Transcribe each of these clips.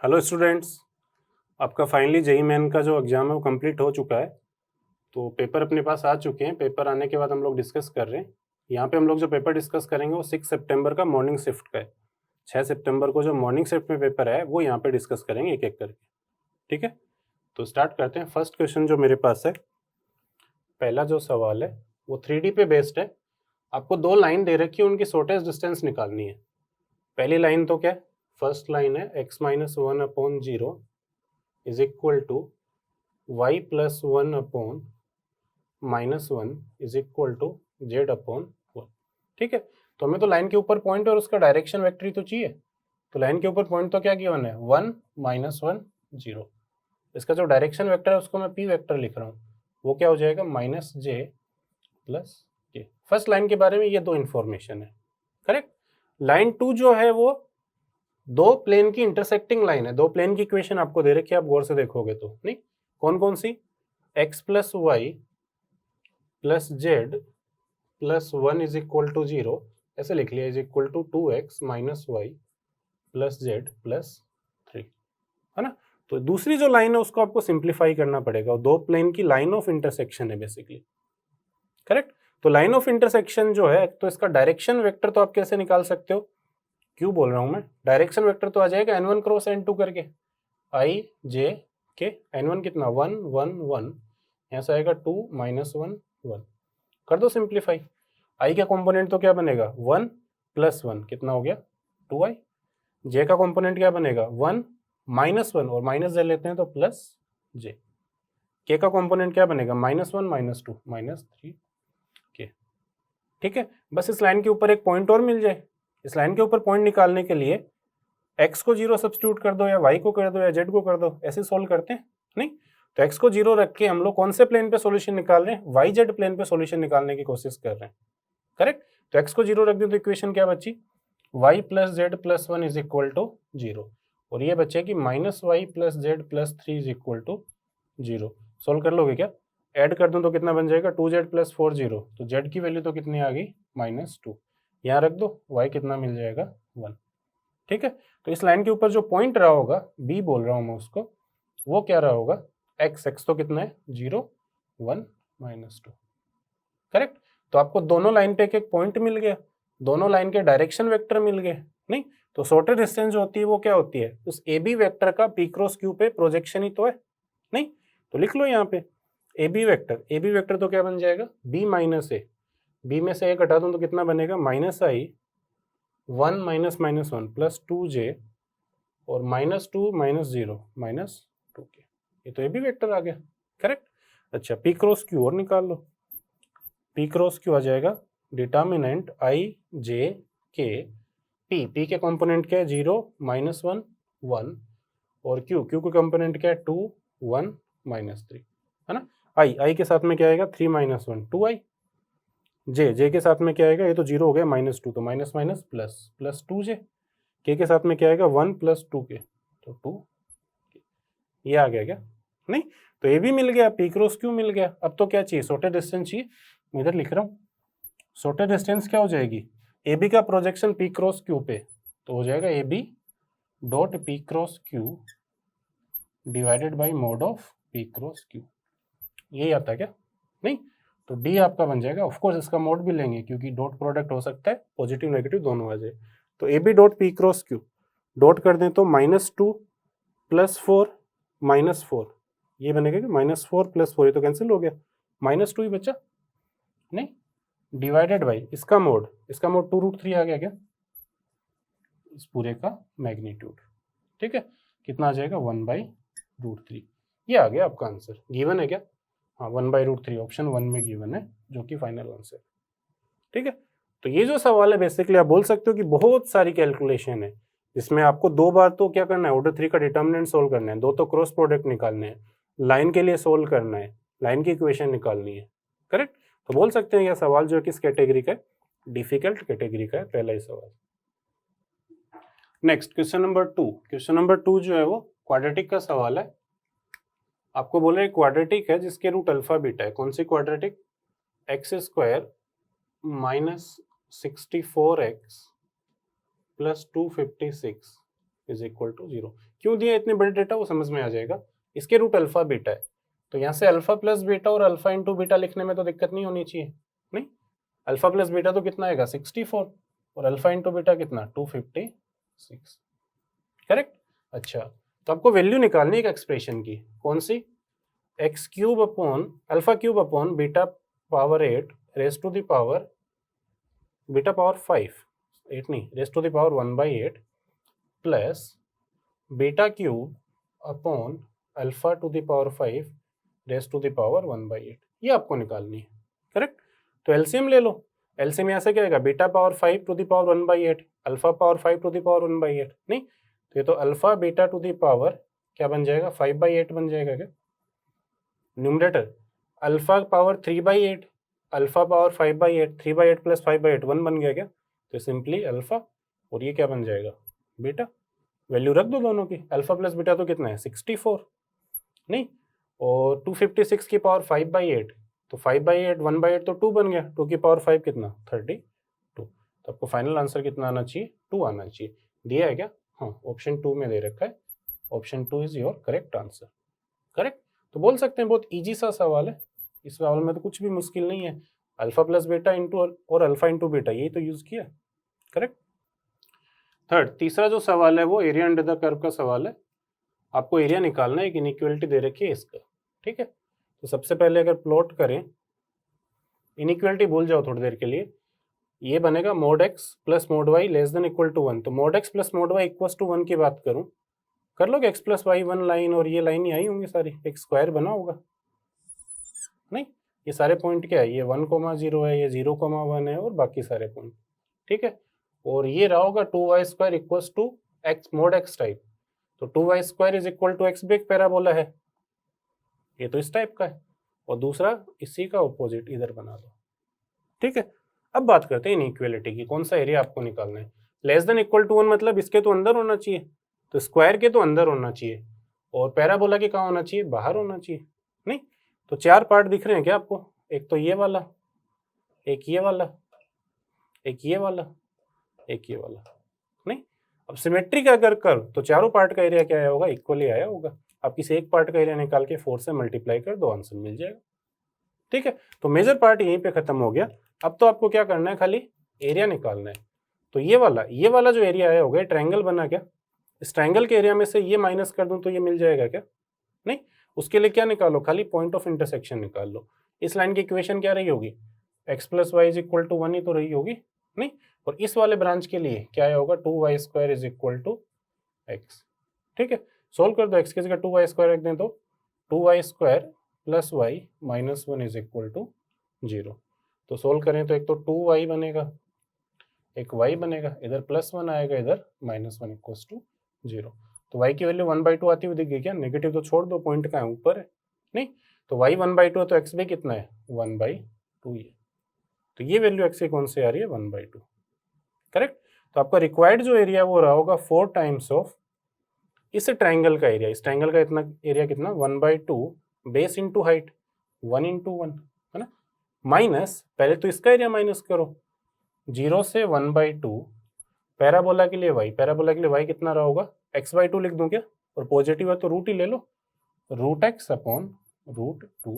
Hello students, आपका finally JEE main का जो एग्ज़ाम है वो कंप्लीट हो चुका है। तो पेपर अपने पास आ चुके हैं। पेपर आने के बाद हम लोग डिस्कस कर रहे हैं। यहाँ पे हम लोग जो पेपर डिस्कस करेंगे वो 6 सितंबर का मॉर्निंग शिफ्ट का है। 6 सितंबर को जो मॉर्निंग शिफ्ट में पेपर है वो यहाँ पे डिस्कस करेंगे एक एक करके। ठीक है, तो स्टार्ट करते हैं। फर्स्ट क्वेश्चन जो मेरे पास है, पहला जो सवाल है वो 3D पे बेस्ड है। आपको दो लाइन दे रखी है, उनकी शॉर्टेस्ट डिस्टेंस निकालनी है। पहली लाइन तो क्या है, फर्स्ट लाइन है x-1/0 is equal to y+1/-1 is equal to z/1। ठीक है, तो हमें तो लाइन के ऊपर पॉइंट और उसका डायरेक्शन वेक्टर ही तो चाहिए। तो लाइन के ऊपर पॉइंट तो क्या गिवन है, 1 -1 0। इसका जो डायरेक्शन वेक्टर है उसको मैं p वेक्टर लिख रहा हूँ, वो क्या हो जाएगा -j + k। फर्स्ट लाइन के बारे में ये दो इंफॉर्मेशन है। करेक्ट। लाइन 2 जो है वो दो प्लेन की इंटरसेक्टिंग लाइन है। दो प्लेन की इक्वेशन आपको दे रखी है, आप गौर से देखोगे तो। नहीं, कौन कौन सी, x + y + z + 1 is equal to 0, ऐसे लिख लिया, is equal to 2x - y + z + 3, है ना। तो दूसरी जो लाइन है उसको आपको सिंप्लीफाई करना पड़ेगा। दो प्लेन की लाइन ऑफ इंटरसेक्शन है बेसिकली। करेक्ट। तो लाइन ऑफ इंटरसेक्शन जो है, तो इसका डायरेक्शन वेक्टर तो आप कैसे निकाल सकते हो, क्यों बोल रहा हूं मैं, डायरेक्शन वेक्टर तो आ जाएगा n1 क्रॉस n2 करके, i j k। n1 कितना 1 1 1, यहाँ से आएगा 2 - 1 1, कर दो सिंप्लीफाई। i का कंपोनेंट तो क्या बनेगा 1 + 1, कितना हो गया 2i। j का कंपोनेंट क्या बनेगा 1 - 1, और माइनस जे लेते हैं तो +j। k का कंपोनेंट क्या बनेगा -1 - 2 -3k। ठीक है, बस इस लाइन के ऊपर एक पॉइंट और मिल जाए। इस लाइन के ऊपर पॉइंट निकालने के लिए x को 0 सब्स्टिट्यूट कर दो, या y को कर दो, या z को कर दो, ऐसे सोल्व करते हैं। नहीं, तो x को 0 रख के हम लोग कौन से प्लेन पे सॉल्यूशन निकाल रहे हैं, yz प्लेन पे सॉल्यूशन निकालने की कोशिश कर रहे हैं। करेक्ट। तो x को 0 रख दो तो इक्वेशन क्या बची, y + z + 1 is equal to 0, और ये बचेगी -y + z + 3 is equal to 0। Solve कर लोगे क्या, ऐड कर दूं तो कितना बन जाएगा 2z + 4 0, तो z की वैल्यू तो कितनी आ गई -2, यहाँ रख दो, y कितना मिल जाएगा 1। ठीक है, तो इस लाइन के ऊपर जो पॉइंट रहा होगा, बी बोल रहा हूं मैं उसको, वो क्या रहा होगा x तो कितना है 0 1 -2। करेक्ट। तो आपको दोनों लाइन पे एक पॉइंट मिल गया, दोनों लाइन के डायरेक्शन वेक्टर मिल गए। नहीं, तो शॉर्टेस्ट डिस्टेंस जो होती है वो क्या होती है, उस ए बी वेक्टर का p क्रॉस q पे प्रोजेक्शन ही तो है। नहीं, तो लिख लो यहाँ पे ए बी वेक्टर तो क्या बन जाएगा b - a, b में से a घटा दूं तो कितना बनेगा -i 1 - -1 + 2j, और -2 - 0 -2k। ये तो ए बी वेक्टर आ गया। करेक्ट। अच्छा, p क्रॉस q और निकाल लो। p क्रॉस q आ जाएगा determinant i j k p के कंपोनेंट क्या है 0 -1 1, और q के कंपोनेंट क्या है 2 1 -3, है ना। i के साथ में क्या आएगा 3 - 1 2i, j के साथ में क्या आएगा, ये तो 0 हो गया -2, तो minus minus plus 2j, k के साथ में क्या आएगा 1 + 2k, तो 2, ये आ गया क्या। नहीं, तो ये भी मिल गया, p क्रॉस q मिल गया। अब तो क्या चाहिए, शॉर्टेस्ट डिस्टेंस चाहिए। मैं इधर लिख रहा हूँ, शॉर्टेस्ट डिस्टेंस क्या हो जाएगी, ए बी का प्रोजेक्शन p क्रॉस q पे, तो हो जाएगा A B dot p cross q divided by mod of p cross q। यही आता है क्या। नहीं, तो डी आपका बन जाएगा, ऑफकोर्स इसका मोड भी लेंगे क्योंकि डॉट प्रोडक्ट हो सकता है, पॉजिटिव नेगेटिव दोनों आ जाए। तो A B dot p cross q dot कर दें तो -2 + 4 -4, ये बनेगा कि -4 + 4, ये तो कैंसिल हो गया, -2 ही बचा। नहीं, डिवाइडेड बाई इसका मोड 2√3 आ गया क्या, इस पूरे का मैग्नीट्यूड। ठीक है, कितना आ जाएगा 1/√3। ये आ गया आपका आंसर, गिवन है क्या, हाँ 1/√3 ऑप्शन 1 में गिवन है, जो कि फाइनल आंसर। ठीक है, तो ये जो सवाल है बेसिकली आप बोल सकते हो कि बहुत सारी कैलकुलेशन है, जिसमें आपको दो बार तो क्या करना है, ऑर्डर 3 का डिटर्मिनेंट सोल्व करना है, दो तो क्रॉस प्रोडक्ट निकालने हैं, लाइन के लिए सोल्व करना है, लाइन की इक्वेशन निकालनी है। करेक्ट। तो बोल सकते हैं यह सवाल जो है किस कैटेगरी का है, डिफिकल्ट कैटेगरी का है, पहला ही सवाल। नेक्स्ट क्वेश्चन नंबर 2 जो है वो क्वाड्रेटिक का सवाल है। आपको बोल रहे क्वाड्रेटिक है जिसके रूट अल्फा बीटा है। कौन सी quadratic, x² - 64x + 256 is equal to 0। क्यों दिया इतने बड़े डेटा वो समझ में आ जाएगा। इसके रूट अल्फा बीटा है, तो यहाँ से अल्फा प्लस बीटा और अल्फा इंटू बीटा लिखने में तो दिक्कत नहीं होनी चाहिए। नहीं, अल्फा प्लस बीटा तो कितना आएगा 64 और अल्फा इंटू बीटा कितना 256, करेक्ट। अच्छा, तो आपको वैल्यू निकालनी है एक एक्सप्रेशन की, कौन सी, X cube upon alpha cube upon beta power 8 raise to the power beta power 5, 8 नहीं, raise to the power 1/8 plus beta cube upon alpha to the power 5 raise to the power 1/8, ये आपको निकालनी है, correct. तो LCM ले लो, LCM यहाँ से क्या आएगा, beta power 5 to the power 1/8 alpha power 5 to the power 1/8, नहीं तो ये तो alpha beta to the power क्या बन जाएगा 5/8 बन जाएगा क्या। Numerator alpha power 3/8 alpha power 5/8 3/8 plus 5/8 1 बन गया क्या, तो सिंपली अल्फा और ये क्या बन जाएगा बीटा। वैल्यू रख दो दोनों की, अल्फा प्लस बीटा तो कितना है 64, नहीं, और 256 की पावर 5/8 तो 5/8 1/8 तो 2 बन गया, 2 की पावर 5 कितना 32, तो आपको फाइनल आंसर कितना आना चाहिए 2 आना चाहिए। दिया है क्या, हाँ ऑप्शन 2 में दे रखा है, option 2 is your correct answer, correct. तो बोल सकते हैं बहुत इजी सा सवाल है, इस सवाल में तो कुछ भी मुश्किल नहीं है, अल्फा प्लस बीटा इंटू और अल्फा इंटू बीटा यही तो यूज किया, करेक्ट। थर्ड, तीसरा जो सवाल है वो एरिया अंडर द कर्व का सवाल है। आपको एरिया निकालना है, एक इनइक्वालिटी दे रखी है इसका, ठीक है। तो सबसे पहले अगर प्लॉट करें, इनइक्वालिटी भूल जाओ थोड़ी देर के लिए, ये बनेगा mod x plus mod y less than equal to 1। तो mod x plus mod y equal to 1 की बात करूं, कर लोगे एक्स प्लस वाई 1 लाइन और ये लाइन ही आई होंगी सारी, एक स्क्वायर बना होगा, नहीं ये सारे पॉइंट क्या है, ये 1,0 है, ये 0,1 है और बाकी सारे पॉइंट, ठीक है। और ये रहा होगा 2y² equals to x mod x type, तो 2y² is equal to x भी एक पैराबोला है, ये तो इस टाइप का है, और दूसरा इसी का ऑपोजिट इधर बना दो, ठीक है। अब बात करते हैं इनइक्वालिटी की, कौन सा एरिया आपको निकालना है। लेस देन इक्वल टू 1 मतलब इसके तो अंदर होना चाहिए, तो स्क्वायर के तो अंदर होना चाहिए और पैराबोला के कहाँ होना चाहिए, बाहर होना चाहिए, नहीं। तो 4 पार्ट दिख रहे हैं क्या आपको, एक तो ये वाला, एक ये वाला, एक ये वाला, एक ये वाला, नहीं। अब सिमेट्री का अगर कर तो चारों पार्ट का एरिया क्या आया होगा, इक्वली आया होगा। आप किसी एक पार्ट का एरिया निकाल के 4 से मल्टीप्लाई कर दो, आंसर मिल जाएगा, ठीक है। तो मेजर पार्ट यहीं पे खत्म हो गया। अब तो आपको क्या करना है, खाली एरिया निकालना है। तो ये वाला जो एरिया आया होगा, ट्रायंगल बना क्या, इस ट्रायंगल के एरिया में से ये माइनस कर दूं तो ये मिल जाएगा क्या, नहीं। उसके लिए क्या निकालो, खाली पॉइंट ऑफ इंटरसेक्शन निकाल लो। इस लाइन की इक्वेशन क्या रही होगी, x plus y is equal to 1 ही तो रही होगी, नहीं। और इस वाले ब्रांच के लिए क्या आया होगा, 2y² is equal to x, ठीक है। सोल्व कर दो, एक्स की जगह 2y² रख दें तो 2y² plus y minus 1 is equal to 0। तो सोल्व करें तो एक तो 2y बनेगा, एक y बनेगा, इधर +1 आएगा, इधर -1 इक्वल्स टू 0। तो y की वैल्यू 1/2 आती हुई दिख गई क्या, नेगेटिव तो छोड़ दो, पॉइंट का है ऊपर है, नहीं। तो y 1/2 है तो x भी कितना है 1/2 ये, तो ये वैल्यू x की कौन सी आ रही है 1/2, करेक्ट। तो आपका रिक्वायर्ड जो एरिया वो रहा होगा 4 टाइम्स ऑफ इस ट्रायंगल का एरिया। इस ट्रायंगल का इतना एरिया कितना 1/2 बेस इंटू हाइट 1 इंटू 1 है ना, माइनस पहले तो इसका एरिया माइनस करो 0 से 1/2 पैराबोला के लिए y, पैराबोला के लिए y कितना रहा होगा x/2 लिख दूं क्या, और पॉजिटिव है तो रूट ही ले लो, √x अपॉन √2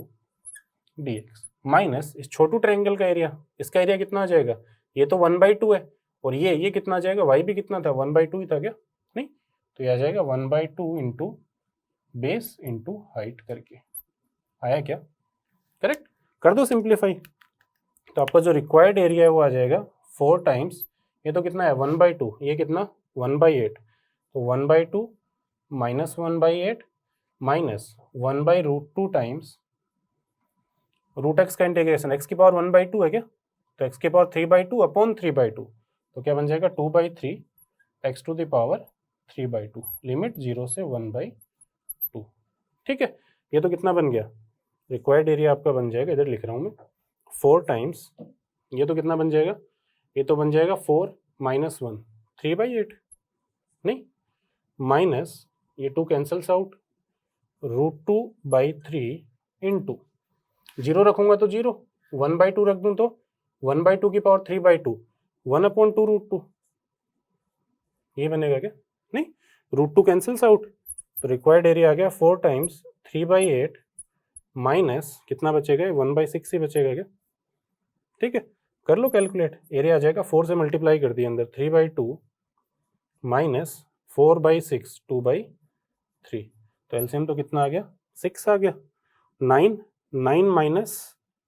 dx माइनस इस छोटू ट्रायंगल का एरिया, इसका एरिया कितना आ जाएगा, ये तो 1/2 है और ये कितना आ जाएगा, y भी कितना था 1/2 ही था क्या, नहीं। तो ये आ जाएगा 1/2 इंटू बेस इंटू हाइट करके, आया क्या, करेक्ट। कर दो सिंप्लीफाई, तो आपका जो रिक्वायर्ड एरिया है वो आ जाएगा 4 टाइम्स, ये तो कितना है 1/2, ये कितना 1/8, तो 1/2 माइनस 1/8 माइनस 1/√2 टाइम्स √x का इंटीग्रेशन, x की पावर 1/2 है क्या, तो x की पावर 3/2 अपॉन 3/2, तो क्या बन जाएगा 2/3 x to the power 3/2 limit 0 से 1/2, ठीक है। ये तो कितना बन गया, रिक्वायर्ड एरिया आपका बन जाएगा, इधर लिख रहा हूँ मैं 4 टाइम्स, ये तो कितना बन जाएगा, ये तो बन जाएगा 4 माइनस 1 3/8, नहीं, माइनस ये 2 कैंसल्स आउट, √2/3 इंटू 0 रखूंगा तो 0, 1/2 रख दूं तो 1/2 की पावर 3/2 1/2 √2, ये बनेगा क्या, नहीं। √2 कैंसिल्स आउट, तो रिक्वायर्ड एरिया आ गया 4 टाइम्स 3/8 माइनस कितना बचेगा, 1/6 ही बचेगा क्या, ठीक है, कर लो कैलकुलेट, एरिया आ जाएगा 4 से मल्टीप्लाई कर दिया अंदर 3/2 माइनस 4/6 2/3, तो एलसीएम तो कितना आ गया 6 आ गया, 9 माइनस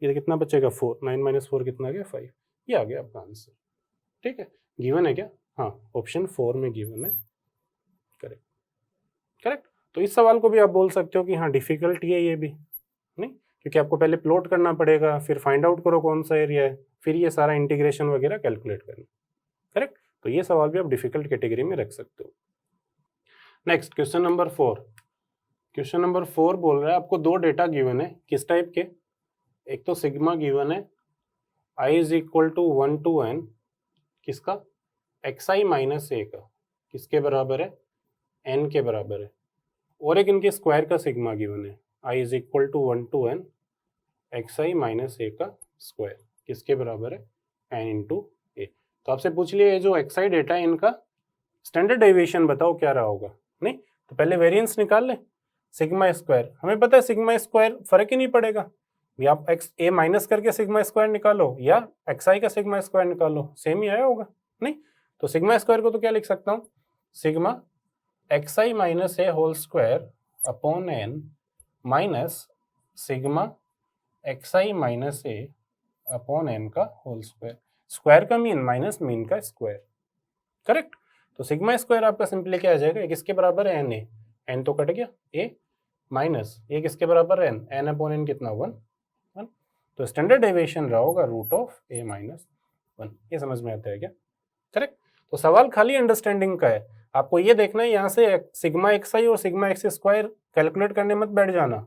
ये कितना बचेगा 4, 9 माइनस 4 कितना आ गया 5, ये आ गया आपका आंसर, ठीक है, गिवन है क्या, हाँ ऑप्शन 4 में गिवन है, करेक्ट करेक्ट। तो इस सवाल को भी आप बोल सकते हो कि हाँ डिफिकल्ट है ये भी, नहीं क्योंकि आपको पहले प्लॉट करना पड़ेगा, फिर फाइंड आउट करो कौन सा एरिया है, फिर ये सारा इंटीग्रेशन वगैरह कैलकुलेट करना, करेक्ट, तो ये सवाल भी आप डिफिकल्ट कैटेगरी में रख सकते हो। Next question number 4, question number 4 बोल रहा है आपको दो डेटा गिवन है, किस टाइप के, एक तो सिग्मा गिवन है i is equal to 1 to n किसका, xi माइनस ए का, किसके बराबर है, n के बराबर है, और एक इनके स्क्वायर का सिग्मा गिवन है i is equal to 1 to n xi minus ए का स्क्वायर, किसके बराबर है, n इंटू ए। तो आपसे पूछ लिया ये जो xi डेटा है इनका स्टैंडर्ड डेविएशन बताओ क्या रहा होगा, नहीं तो पहले वेरिएंस निकाल ले, सिग्मा स्क्वायर हमें पता है सिग्मा स्क्वायर फर्क ही नहीं पड़ेगा, या आप एक्स ए माइनस करके सिग्मा स्क्वायर निकालो या एक्स आई का सिग्मा स्क्वायर निकालो, सेम ही आया होगा, नहीं तो सिग्मा स्क्वायर को तो क्या लिख सकता हूँ, sigma X I minus A whole square upon N minus sigma X I minus A upon N का होल स्क्वायर, स्क्वायर का मीन माइनस मीन का स्क्वायर, करेक्ट। तो सिग्मा स्क्वायर आपका सिंपली क्या आ जाएगा, किसके बराबर है एन ए, एन तो कट गया, ए माइनस ये किसके बराबर है एन, एन अपॉन एन कितना 1, तो स्टैंडर्ड डेविएशन रहा होगा √(a-1), ये समझ में आता है क्या, करेक्ट। तो सवाल खाली अंडरस्टैंडिंग का है, आपको ये देखना है यहाँ से सिग्मा एक्स आई और सिग्मा एक्स स्क्वायर कैलकुलेट करने मत बैठ जाना,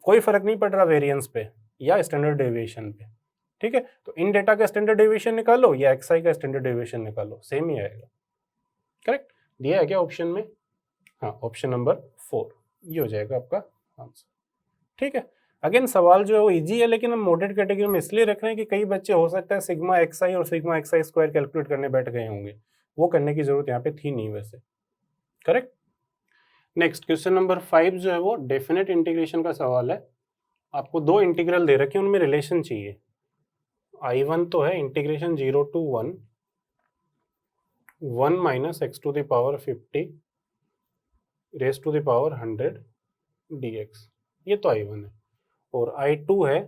कोई फर्क नहीं पड़ रहा वेरिएंस पे या स्टैंडर्ड डेविएशन पे, ठीक है। तो इन डेटा का स्टैंडर्ड डेविएशन निकालो या एक्स आई का स्टैंडर्ड डेविएशन निकालो, सेम ही आएगा, करेक्ट। दिया है क्या ऑप्शन में, हाँ ऑप्शन नंबर 4 ये हो जाएगा आपका आंसर, ठीक है। अगेन सवाल जो है वो इजी है, लेकिन हम मॉडरेट कैटेगरी में इसलिए रख रहे हैं कि कई बच्चे हो सकता है सिग्मा एक्स आई और सिग्मा एक्स आई स्क्वायर कैलकुलेट करने बैठ गए होंगे, वो करने की जरूरत यहाँ पे थी नहीं वैसे, करेक्ट। नेक्स्ट क्वेश्चन नंबर 5 जो है वो डेफिनेट इंटीग्रेशन का सवाल है, आपको दो इंटीग्रल दे रखे हैं उनमें रिलेशन चाहिए, I1 तो है integration 0 to 1 minus x to the power 50 raise to the power 100 dx, ये तो I1 है, और I2 है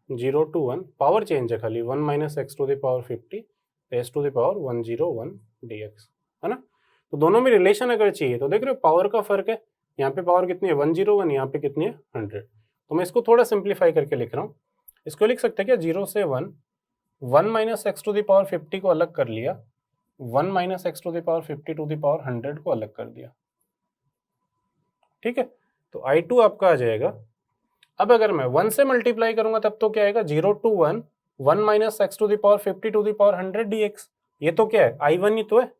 0 to 1, पावर चेंज है खाली 1 minus x to the power 50 raise to the power 101 dx, है ना। तो दोनों में रिलेशन अगर चाहिए तो देख रहे हो पावर का फर्क है, यहाँ पे पावर कितनी है 101, यहाँ पे कितनी है 100, तो मैं इसको थोड़ा सिंप्लीफाई करके लिख रहा हूँ, इसको लिख सकते हैं क्या 0 से 1 minus x to the power 50 को अलग कर लिया, 1 minus x to the power 50 to the power 100 को अलग कर दिया, ठीक है। तो I2 आपका आ जाएगा, अब अगर मैं 1 से मल्टीप्लाई करूंगा तब तो क्या आएगा 0 to 1 minus x to the power 50 to the power 100 dx, ये तो क्या है I1 ही तो है,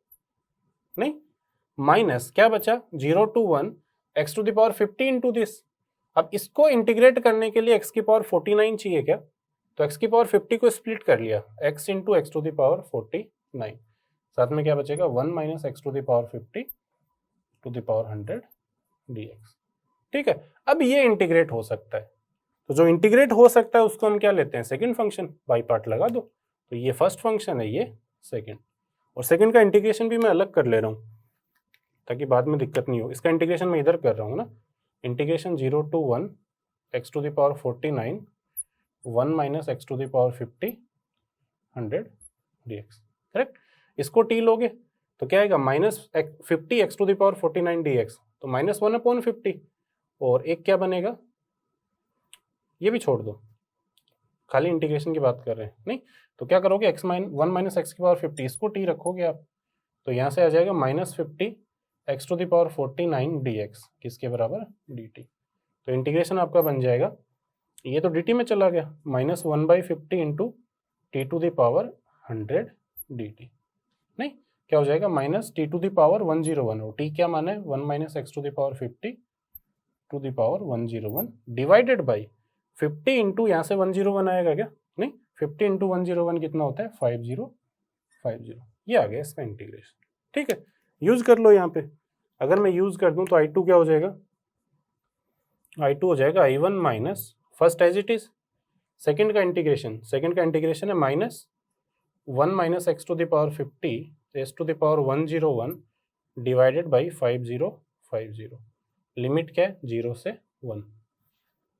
नहीं माइनस क्या बचा 0 to 1 x to the power 50 into this, अब इसको इंटीग्रेट करने के लिए एक्स की पावर 49 चाहिए क्या, तो एक्स की पावर 50 को स्प्लिट कर लिया x into x to the power 49, साथ में क्या बचेगा 1 minus x to the power 50 to the power 100 dx, ठीक है। अब ये इंटीग्रेट हो सकता है, तो जो इंटीग्रेट हो सकता है उसको हम क्या लेते हैं सेकंड फंक्शन, बाई पार्ट लगा दो, तो ये फर्स्ट फंक्शन है ये सेकंड, और सेकंड का इंटीग्रेशन भी मैं अलग कर ले रहा हूँ ताकि बाद में दिक्कत नहीं हो, इसका इंटीग्रेशन मैं इधर कर रहा हूँ ना, integration 0 to 1 x to the power 49 1 minus x to the power 50 100 dx, correct. इसको टी लोगे तो क्या आएगा minus 50 x to the power 49 dx, तो माइनस 1/50, और एक क्या बनेगा, ये भी छोड़ दो, खाली इंटीग्रेशन की बात कर रहे हैं, नहीं तो क्या करोगे 1 माइनस एक्स की पावर 50 इसको टी रखोगे आप, तो यहाँ से आ जाएगा minus 50 x to the power 49 dx, किसके बराबर dt, तो इंटीग्रेशन आपका बन जाएगा, ये तो dt में चला गया minus 1/50 into t to the power 100 dt, नहीं क्या हो जाएगा minus t to the power 101, और टी क्या माना है 1 minus x to the power 50 to the power 101 divided by 50 into यहाँ से 101 आएगा क्या, नहीं 50 इंटू 101 कितना होता है 5050, ये आ गया इसका इंटीग्रेशन, ठीक है। यूज कर लो यहाँ पे। अगर मैं यूज कर दूं तो I2 क्या हो जाएगा, I2 हो जाएगा I1 minus first as it is, second का इंटीग्रेशन है minus 1 minus x to the power 50 एस to the power 101 divided by 5050, limit क्या है 0 से 1,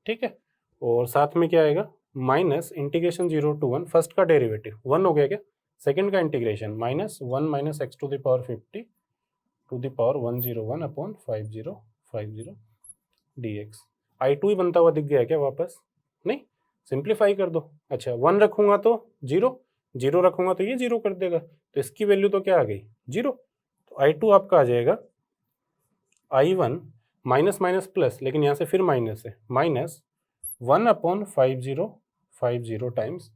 ठीक है। और साथ में क्या आएगा माइनस इंटीग्रेशन 0 टू 1, फर्स्ट का डेरिवेटिव 1 हो गया क्या, सेकेंड का integration minus 1 minus x to the power 50 to the power 101 upon 5050 dx। I2 ही बनता हुआ दिख गया क्या वापस, नहीं, सिंप्लीफाई कर दो। अच्छा 1 रखूंगा तो 0, 0 रखूंगा तो ये 0 कर देगा, तो इसकी वैल्यू तो क्या आ गई 0। तो I2 आपका आ जाएगा I1 माइनस माइनस प्लस, लेकिन यहाँ से फिर माइनस है, minus 1 upon 5050 times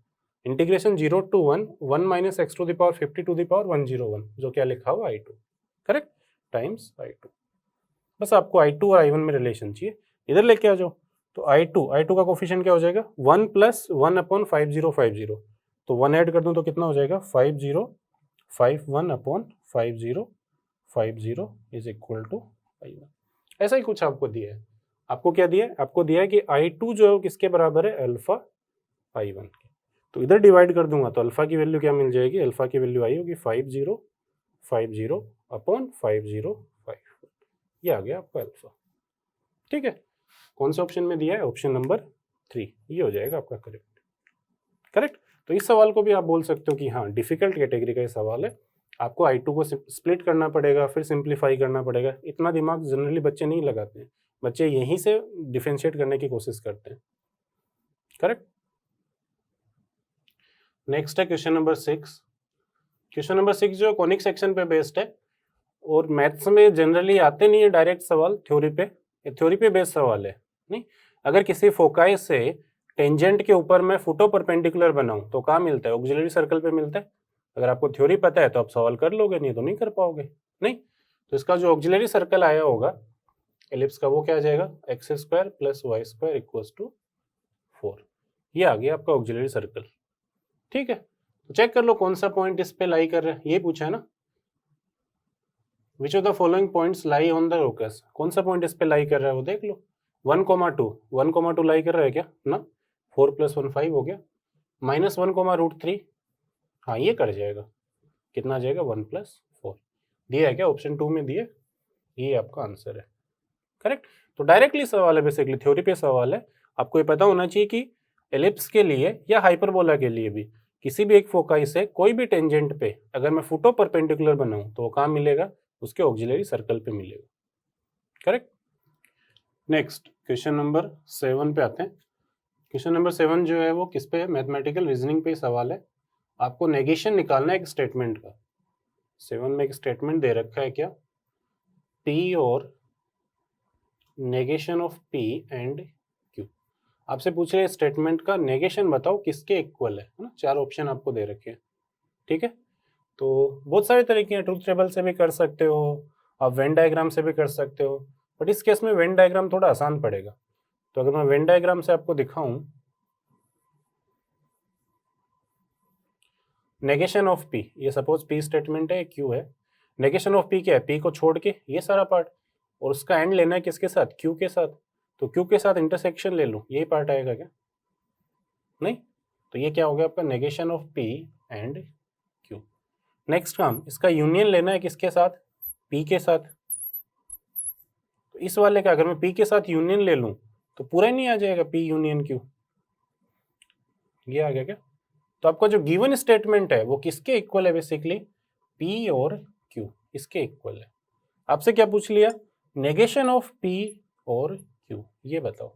integration 0 to 1, 1 minus x to the power 50 to the power 101, जो क्या लिखा हुआ I2, करेक्ट, टाइम्स I2। बस आपको I2 और I1 में रिलेशन चाहिए, इधर लेके आ जाओ। तो I2 का कोफिशिएंट क्या हो जाएगा 1 प्लस 1 अपॉन 5050, तो 1 ऐड कर दूं तो कितना हो जाएगा 5051 upon 5050 is equal to I1। ऐसा ही कुछ आपको दिया है। आपको क्या दिया है, आपको दिया है कि I2 जो है किसके बराबर है अल्फा I1 के, तो इधर डिवाइड कर दूंगा तो अल्फा की वैल्यू क्या मिल जाएगी, अल्फा की वैल्यू आई होगी 5050 अपॉन 505, ये आ गया आपका अल्फा, ठीक है। कौन से ऑप्शन में दिया है, ऑप्शन नंबर 3, ये हो जाएगा आपका करेक्ट। तो इस सवाल को भी आप बोल सकते हो कि हाँ डिफिकल्ट कैटेगरी का ये सवाल है, आपको I2 को स्प्लिट करना पड़ेगा, फिर सिंप्लीफाई करना पड़ेगा, इतना दिमाग जनरली बच्चे नहीं लगाते हैं, बच्चे यहीं से डिफरेंशिएट करने की कोशिश करते हैं, करेक्ट। नेक्स्ट है क्वेश्चन नंबर 6। क्वेश्चन नंबर 6 जो कॉनिक सेक्शन पे बेस्ड है, और मैथ्स में जनरली आते नहीं है डायरेक्ट सवाल, थ्योरी पे बेस्ड सवाल है, नहीं। अगर किसी फोकाई से टेंजेंट के ऊपर मैं फुटो परपेंडिकुलर बनाऊं तो कहाँ मिलता है, ऑक्सिलरी सर्कल पे मिलता है। अगर आपको थ्योरी पता है तो आप सवाल कर लोगे, नहीं तो नहीं कर पाओगे, नहीं। तो इसका जो ऑक्सिलरी सर्कल आया होगा एलिप्स का, वो क्या आ जाएगा x square plus Y square equals to 4, ये आ गया आपका ऑक्सिलरी सर्कल, ठीक है। तो चेक कर लो कौन सा पॉइंट इस पे लाई कर रहा है, ये पूछा है ना, which of the following points lie on the locus, कौन सा पॉइंट इस पे लाई कर रहा है वो देख लो। 1,2 लाई कर रहा है क्या ना, 4 + 1 5 हो गया, -1,√3, हाँ ये कर जाएगा, कितना आ जाएगा 1 + 4, दिया है क्या ऑप्शन 2 में दिया, ये आपका आंसर है, करेक्ट। तो डायरेक्टली सवाल है, बेसिकली थ्योरी पे सवाल है, आपको ये पता होना चाहिए कि एलिप्स के लिए या हाइपरबोला के लिए भी किसी भी एक फोकाई से कोई भी टेंजेंट पे अगर मैं फुटो परपेंडिकुलर बनाऊं तो वो कहाँ मिलेगा, उसके ऑक्सिलरी सर्कल पे मिलेगा, करेक्ट। नेक्स्ट क्वेश्चन नंबर 7 पे आते हैं। क्वेश्चन नंबर 7 जो है वो किस पे है, मैथमेटिकल रीजनिंग पे सवाल है, आपको नेगेशन निकालना है एक स्टेटमेंट का। 7 में एक स्टेटमेंट दे रखा है क्या, P और negation of P and Q, आपसे पूछ रहे स्टेटमेंट का नेगेशन बताओ किसके इक्वल है ना, 4 ऑप्शन आपको दे रखे हैं, ठीक है। तो बहुत सारे तरीके हैं, ट्रूथ टेबल से भी कर सकते हो, आप वेन डायग्राम से भी कर सकते हो, बट इस केस में वेन डायग्राम थोड़ा आसान पड़ेगा। तो अगर मैं वेन डायग्राम से आपको दिखाऊं, नेगेशन ऑफ P, ये सपोज P स्टेटमेंट है, Q है, नेगेशन ऑफ P क्या है, P को छोड़ के ये सारा पार्ट, और उसका एंड लेना है किसके साथ, Q के साथ, तो Q के साथ इंटरसेक्शन ले लूं, यही पार्ट आएगा क्या, नहीं। तो ये क्या हो गया आपका negation of P and Q। Next काम, इसका यूनियन लेना है किसके साथ, P के साथ, तो इस वाले का अगर मैं P के साथ यूनियन ले लूं तो पूरा ही नहीं आ जाएगा P यूनियन Q, ये आ गया क्या। तो आपका जो गिवन स्टेटमेंट है वो किसके इक्वल है, बेसिकली P और Q इसके इक्वल है। आपसे क्या पूछ लिया, नेगेशन ऑफ P और Q, ये बताओ,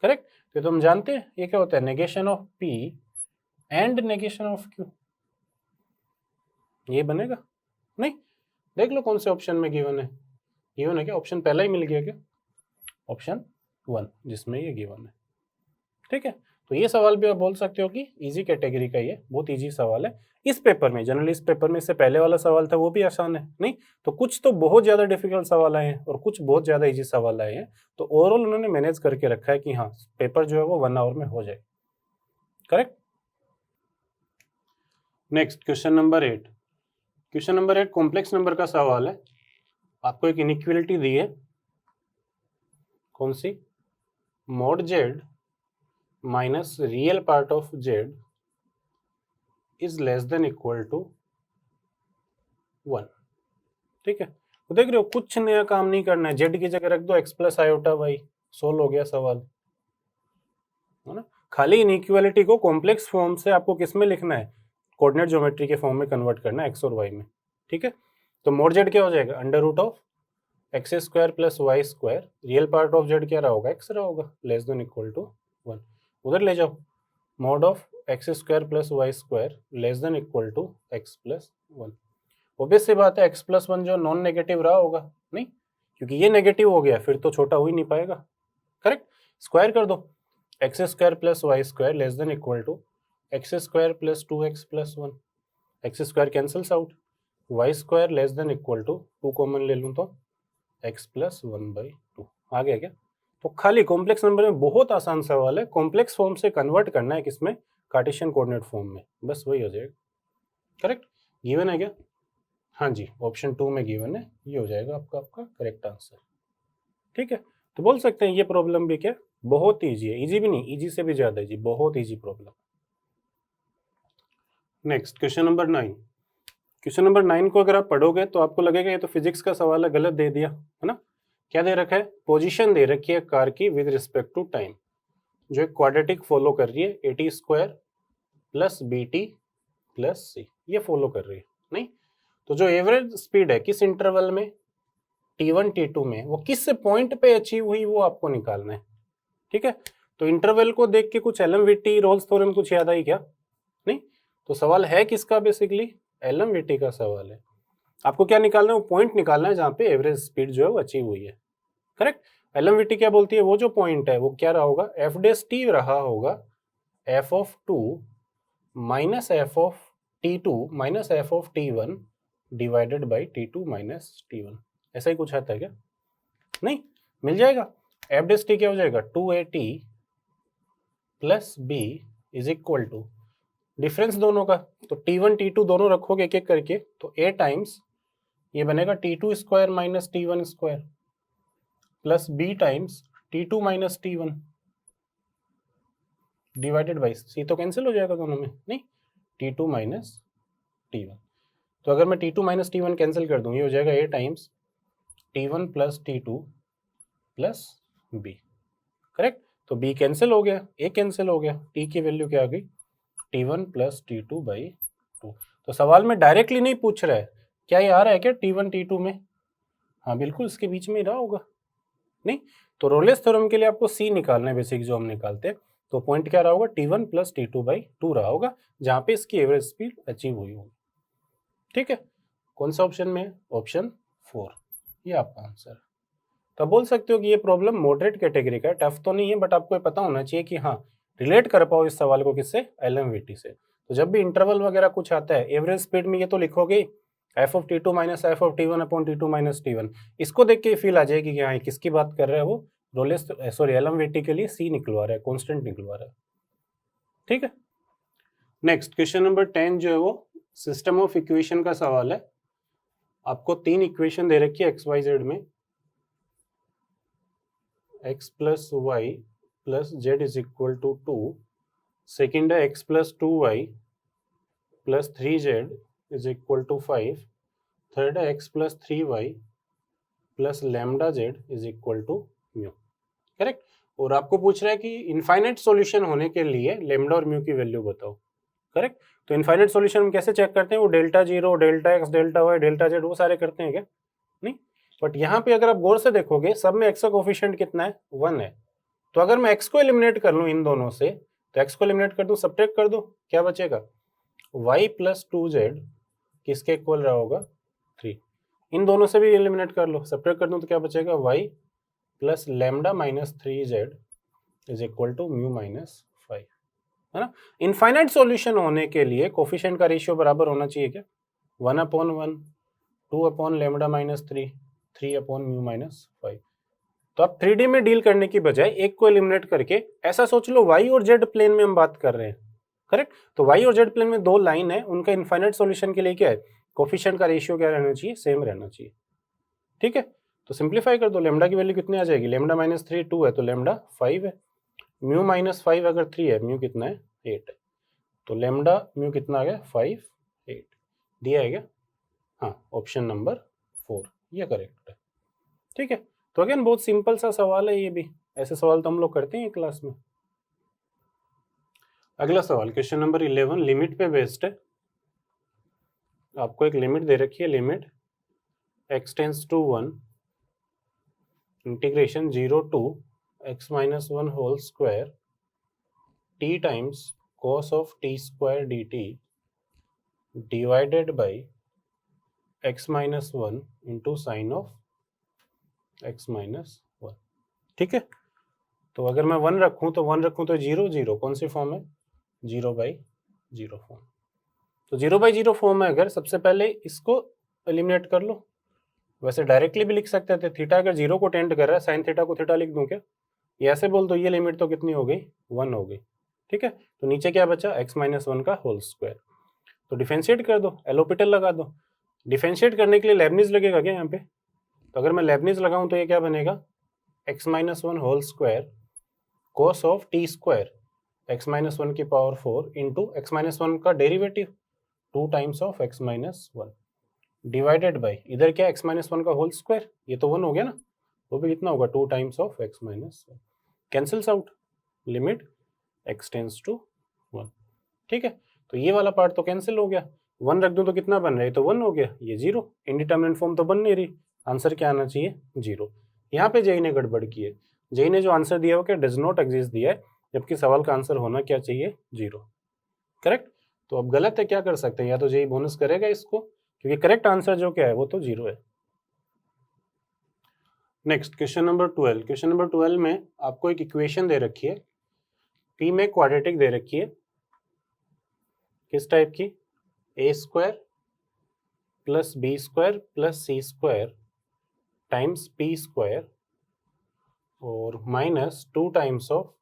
करेक्ट। तो हम जानते हैं ये क्या होता है, negation of P and negation of Q, ये बनेगा, नहीं। देख लो कौन से ऑप्शन में गिवन है, गिवन है क्या, ऑप्शन पहला ही मिल गया क्या, ऑप्शन 1 जिसमें ये गिवन है, ठीक है। तो ये सवाल भी आप बोल सकते हो कि इजी कैटेगरी का, ये बहुत इजी सवाल है इस पेपर में, जनरली इस पेपर में से पहले वाला सवाल था वो भी आसान है, नहीं। तो कुछ तो बहुत ज्यादा डिफिकल्ट सवाल आए हैं और कुछ बहुत ज्यादा इजी सवाल आए हैं, तो ओवरऑल उन्होंने मैनेज करके रखा है कि हाँ पेपर जो है वो 1 आवर में हो जाए, correct. Next question number 8, question number 8 complex number का सवाल है, आपको एक इनइक्वालिटी दी है, कौन सी, mod z minus real part of z is less than equal to 1। ठीक है, तो देख रहे हो कुछ नया काम नहीं करना है, z की जगह रख दो x plus iota y, solve हो गया सवाल, है ना। खाली इनइक्वालिटी को कॉम्प्लेक्स फॉर्म से आपको किस में लिखना है, कोऑर्डिनेट ज्योमेट्री के फॉर्म में कन्वर्ट करना है, x और y में। ठीक है, तो mod z क्या हो जाएगा, under root of x square plus Y square, real part of z क्या रहा होगा, x रहा होगा, लेस देन इक्वल टू 1। उधर ले जाओ, mod of x square plus Y square less than equal to X plus 1। Obvious सी बात है x प्लस 1 जो नॉन नेगेटिव रहा होगा, नहीं, क्योंकि ये नेगेटिव हो गया फिर तो छोटा हो ही नहीं पाएगा, करेक्ट। स्क्वायर कर दो, x square plus Y square less than equal to x square plus 2x plus 1, x square cancels out, y square less than equal to 2 common ले लूँ तो x प्लस 1/2 आ गया क्या। तो खाली कॉम्प्लेक्स नंबर में बहुत आसान सवाल है, कॉम्प्लेक्स फॉर्म से कन्वर्ट करना है किसमें, कार्टेशियन कोऑर्डिनेट फॉर्म में, बस वही हो जाएगा, करेक्ट। गिवन है क्या, हाँ जी, ऑप्शन 2 में गिवन है, ये हो जाएगा आपका करेक्ट आंसर। ठीक है, तो बोल सकते हैं ये प्रॉब्लम भी क्या बहुत ईजी है, ईजी भी नहीं, ईजी से भी ज्यादा ईजी, बहुत easy problem. Next question number 9। Question number 9 को अगर आप पढ़ोगे तो आपको लगेगा ये तो फिजिक्स का सवाल है, गलत दे दिया है ना। क्या दे रखा है, पोजीशन दे रखी है कार की विद रिस्पेक्ट टू टाइम, जो एक क्वाड्रेटिक फॉलो कर रही है, A T square plus B T plus C, ये फॉलो कर रही है, नहीं। तो जो एवरेज स्पीड है किस इंटरवल में, T1 T2 में, वो किस पॉइंट पे अचीव हुई वो आपको निकालना है। ठीक है, तो इंटरवल को देख के कुछ एलएमवीटी रोल्स थ्योरम कुछ याद आई क्या, नहीं। तो सवाल है किसका, बेसिकली एलएमवीटी का सवाल है। आपको क्या निकालना है, वो पॉइंट निकालना है जहां पे एवरेज स्पीड जो है वो अचीव हुई है, करेक्ट। एलएमवीटी क्या बोलती है, वो जो पॉइंट है वो क्या रहा होगा, एफ डेस टी रहा होगा, F of 2 minus F of T2 minus F of T1 divided by T2 minus T1, ऐसा ही कुछ आता है क्या, नहीं, मिल जाएगा। एफ डेस टी क्या हो जाएगा, 2AT plus b is equal to difference दोनों का, तो T1 T2 दोनों रखोगे एक एक करके, तो A टाइम्स ये बनेगा T2 square minus T1 square plus B times T2 minus T1 divided by C, तो कैंसिल हो जाएगा दोनों में, नहीं, T2 माइनस T1। तो अगर मैं T2 माइनस T1 कैंसिल कर दूं, ये हो जाएगा A times T1 plus T2 plus B, correct. तो B कैंसिल हो गया, A कैंसिल हो गया, T की वैल्यू क्या आ गई, T1 प्लस T2/2। तो सवाल में डायरेक्टली नहीं पूछ रहा है, क्या ये आ रहा है क्या T1 T2 में, हाँ बिल्कुल इसके बीच में ही रहा होगा, नहीं। तो रोलेस थ्योरम के लिए आपको C निकालना है, बेसिक जो हम निकालते हैं, तो पॉइंट क्या रहा होगा, T1 प्लस T2/2 रहा होगा, जहां पे इसकी एवरेज स्पीड अचीव हुई होगी। ठीक है, कौन सा ऑप्शन में है, ऑप्शन 4, ये आपका आंसर। तो बोल सकते हो कि ये प्रॉब्लम मॉडरेट कैटेगरी का है, टफ तो नहीं है, बट आपको पता होना चाहिए कि हाँ रिलेट कर पाओ इस सवाल को किससे, एलएमवीटी से। तो जब भी इंटरवल वगैरह कुछ आता है, एवरेज स्पीड में ये तो लिखोगे F of T2 minus F of T1 upon T2 minus T1, इसको देख के फील आ जाएगी कि हाँ किसकी बात कर रहा है वो, रोलेस सॉरी एलएमवीटी के लिए C निकलवा रहा है, कॉन्स्टेंट निकलवा रहा है। ठीक है, नेक्स्ट क्वेश्चन नंबर 10 जो है वो सिस्टम ऑफ इक्वेशन का सवाल है। आपको 3 इक्वेशन दे रखी है XYZ में, x plus y plus z is equal to 2, second है x plus 2y plus 3z is equal to 5, third है x plus 3y plus lambda z is equal to mu, correct. और आपको पूछ रहा है कि इनफाइनाइट सॉल्यूशन होने के लिए लैम्डा और म्यू की वैल्यू बताओ, करेक्ट। तो इनफाइनाइट सॉल्यूशन हम कैसे चेक करते हैं, वो delta zero, delta x, delta y, delta z, वो सारे करते हैं क्या, नहीं। बट यहाँ पे अगर आप गौर से देखोगे सब में x का कोफिशिएंट कितना है, 1 है। तो अगर मैं x को एलिमिनेट कर लूं इन दोनों से, तो x को एलिमिनेट कर दूं, सब्ट्रैक्ट कर दो, क्या बचेगा, y प्लस 2z किसके इक्वल रहा होगा, 3। इन दोनों से भी एलिमिनेट कर लो, सब्ट्रैक्ट कर दूं तो क्या बचेगा, y plus lambda minus 3z is equal to mu minus 5, है ना। इनफाइनाइट सॉल्यूशन होने के लिए कोफिशिएंट का रेशियो बराबर होना चाहिए क्या, 1/1, 2 लैम्डा माइनस 3, 3 म्यू माइनस 5। तो आप 3D में डील करने की बजाय एक को एलिमिनेट करके ऐसा सोच लो y और z प्लेन में हम बात कर रहे हैं, करेक्ट। तो y और z प्लेन में 2 लाइन है, उनका इनफाइनाइट सॉल्यूशन के लिए क्या है, कोफिशिएंट का रेशियो क्या रहना चाहिए, सेम रहना चाहिए। ठीक है, तो सिंप्लीफाई कर दो, लेमडा की वैल्यू कितनी आ जाएगी, लेमडा -3 2 है तो लेमडा 5 है, म्यू -5 अगर 3 है, म्यू कितना है 8 है, तो लेमडा म्यू कितना आ गया 5 8 दिया है क्या, हाँ ऑप्शन नंबर 4 ये करेक्ट है। ठीक है, तो अगेन बहुत सिंपल सा सवाल है ये भी, ऐसे सवाल तो हम लोग करते हैं क्लास में। अगला सवाल क्वेश्चन नंबर 11 लिमिट पे बेस्ड है। आपको एक लिमिट दे रखी है, limit x tends to 1 integration 0 to x minus 1 whole square t times cos of t square dt divided by x minus 1 into sine of x minus 1। ठीक है, तो अगर मैं 1 रखूं तो 1 रखूं तो 0 0 कौन सी फॉर्म है, 0/0 फॉर्म। तो 0/0 फॉर्म है, अगर सबसे पहले इसको एलिमिनेट कर लो, वैसे डायरेक्टली भी लिख सकते थे, थीटा अगर 0 को टेंड कर रहा है, साइन थीटा को थीटा लिख दूं क्या, ये ऐसे बोल दो, ये लिमिट तो कितनी हो गई 1 हो गई। ठीक है, तो नीचे क्या बचा x माइनस 1 का होल स्क्वायर, तो डिफरेंशिएट कर दो, एलोपिटल लगा दो। डिफरेंशिएट करने के लिए लेबनीज लगेगा क्या यहाँ पे, तो अगर मैं लेबनीज लगाऊं तो ये क्या बनेगा, x minus 1 whole square cos of t square x minus 1 की पावर 4 इंटू x माइनस 1 का derivative 2 times of x minus 1 divided by इधर क्या x माइनस 1 का होल स्क्वायर, ये तो 1 हो गया ना, वो भी कितना होगा 2 times of x minus 1, cancels out, limit x tends to 1। ठीक है, तो ये वाला पार्ट तो कैंसिल हो गया, 1 रख दूं तो कितना बन रहा है, तो 1 हो गया, ये 0, इंडिटरमिनेट फॉर्म तो बन नहीं रही, आंसर क्या आना चाहिए 0। यहाँ पे जेई ने गड़बड़ की है, जेई ने जो आंसर दिया वो क्या डज नॉट एग्जिस्ट दिया है, जबकि सवाल का आंसर होना क्या चाहिए 0। करेक्ट, तो अब गलत है, क्या कर सकते हैं, या तो जेई बोनस करेगा इसको, क्योंकि करेक्ट आंसर जो क्या है वो तो 0 है। Next question number 12, question number 12 में आपको एक इक्वेशन दे रखी है, पी में क्वाड्रेटिक दे रखी है, किस टाइप की, A square plus B square plus C square times P square और minus 2 times of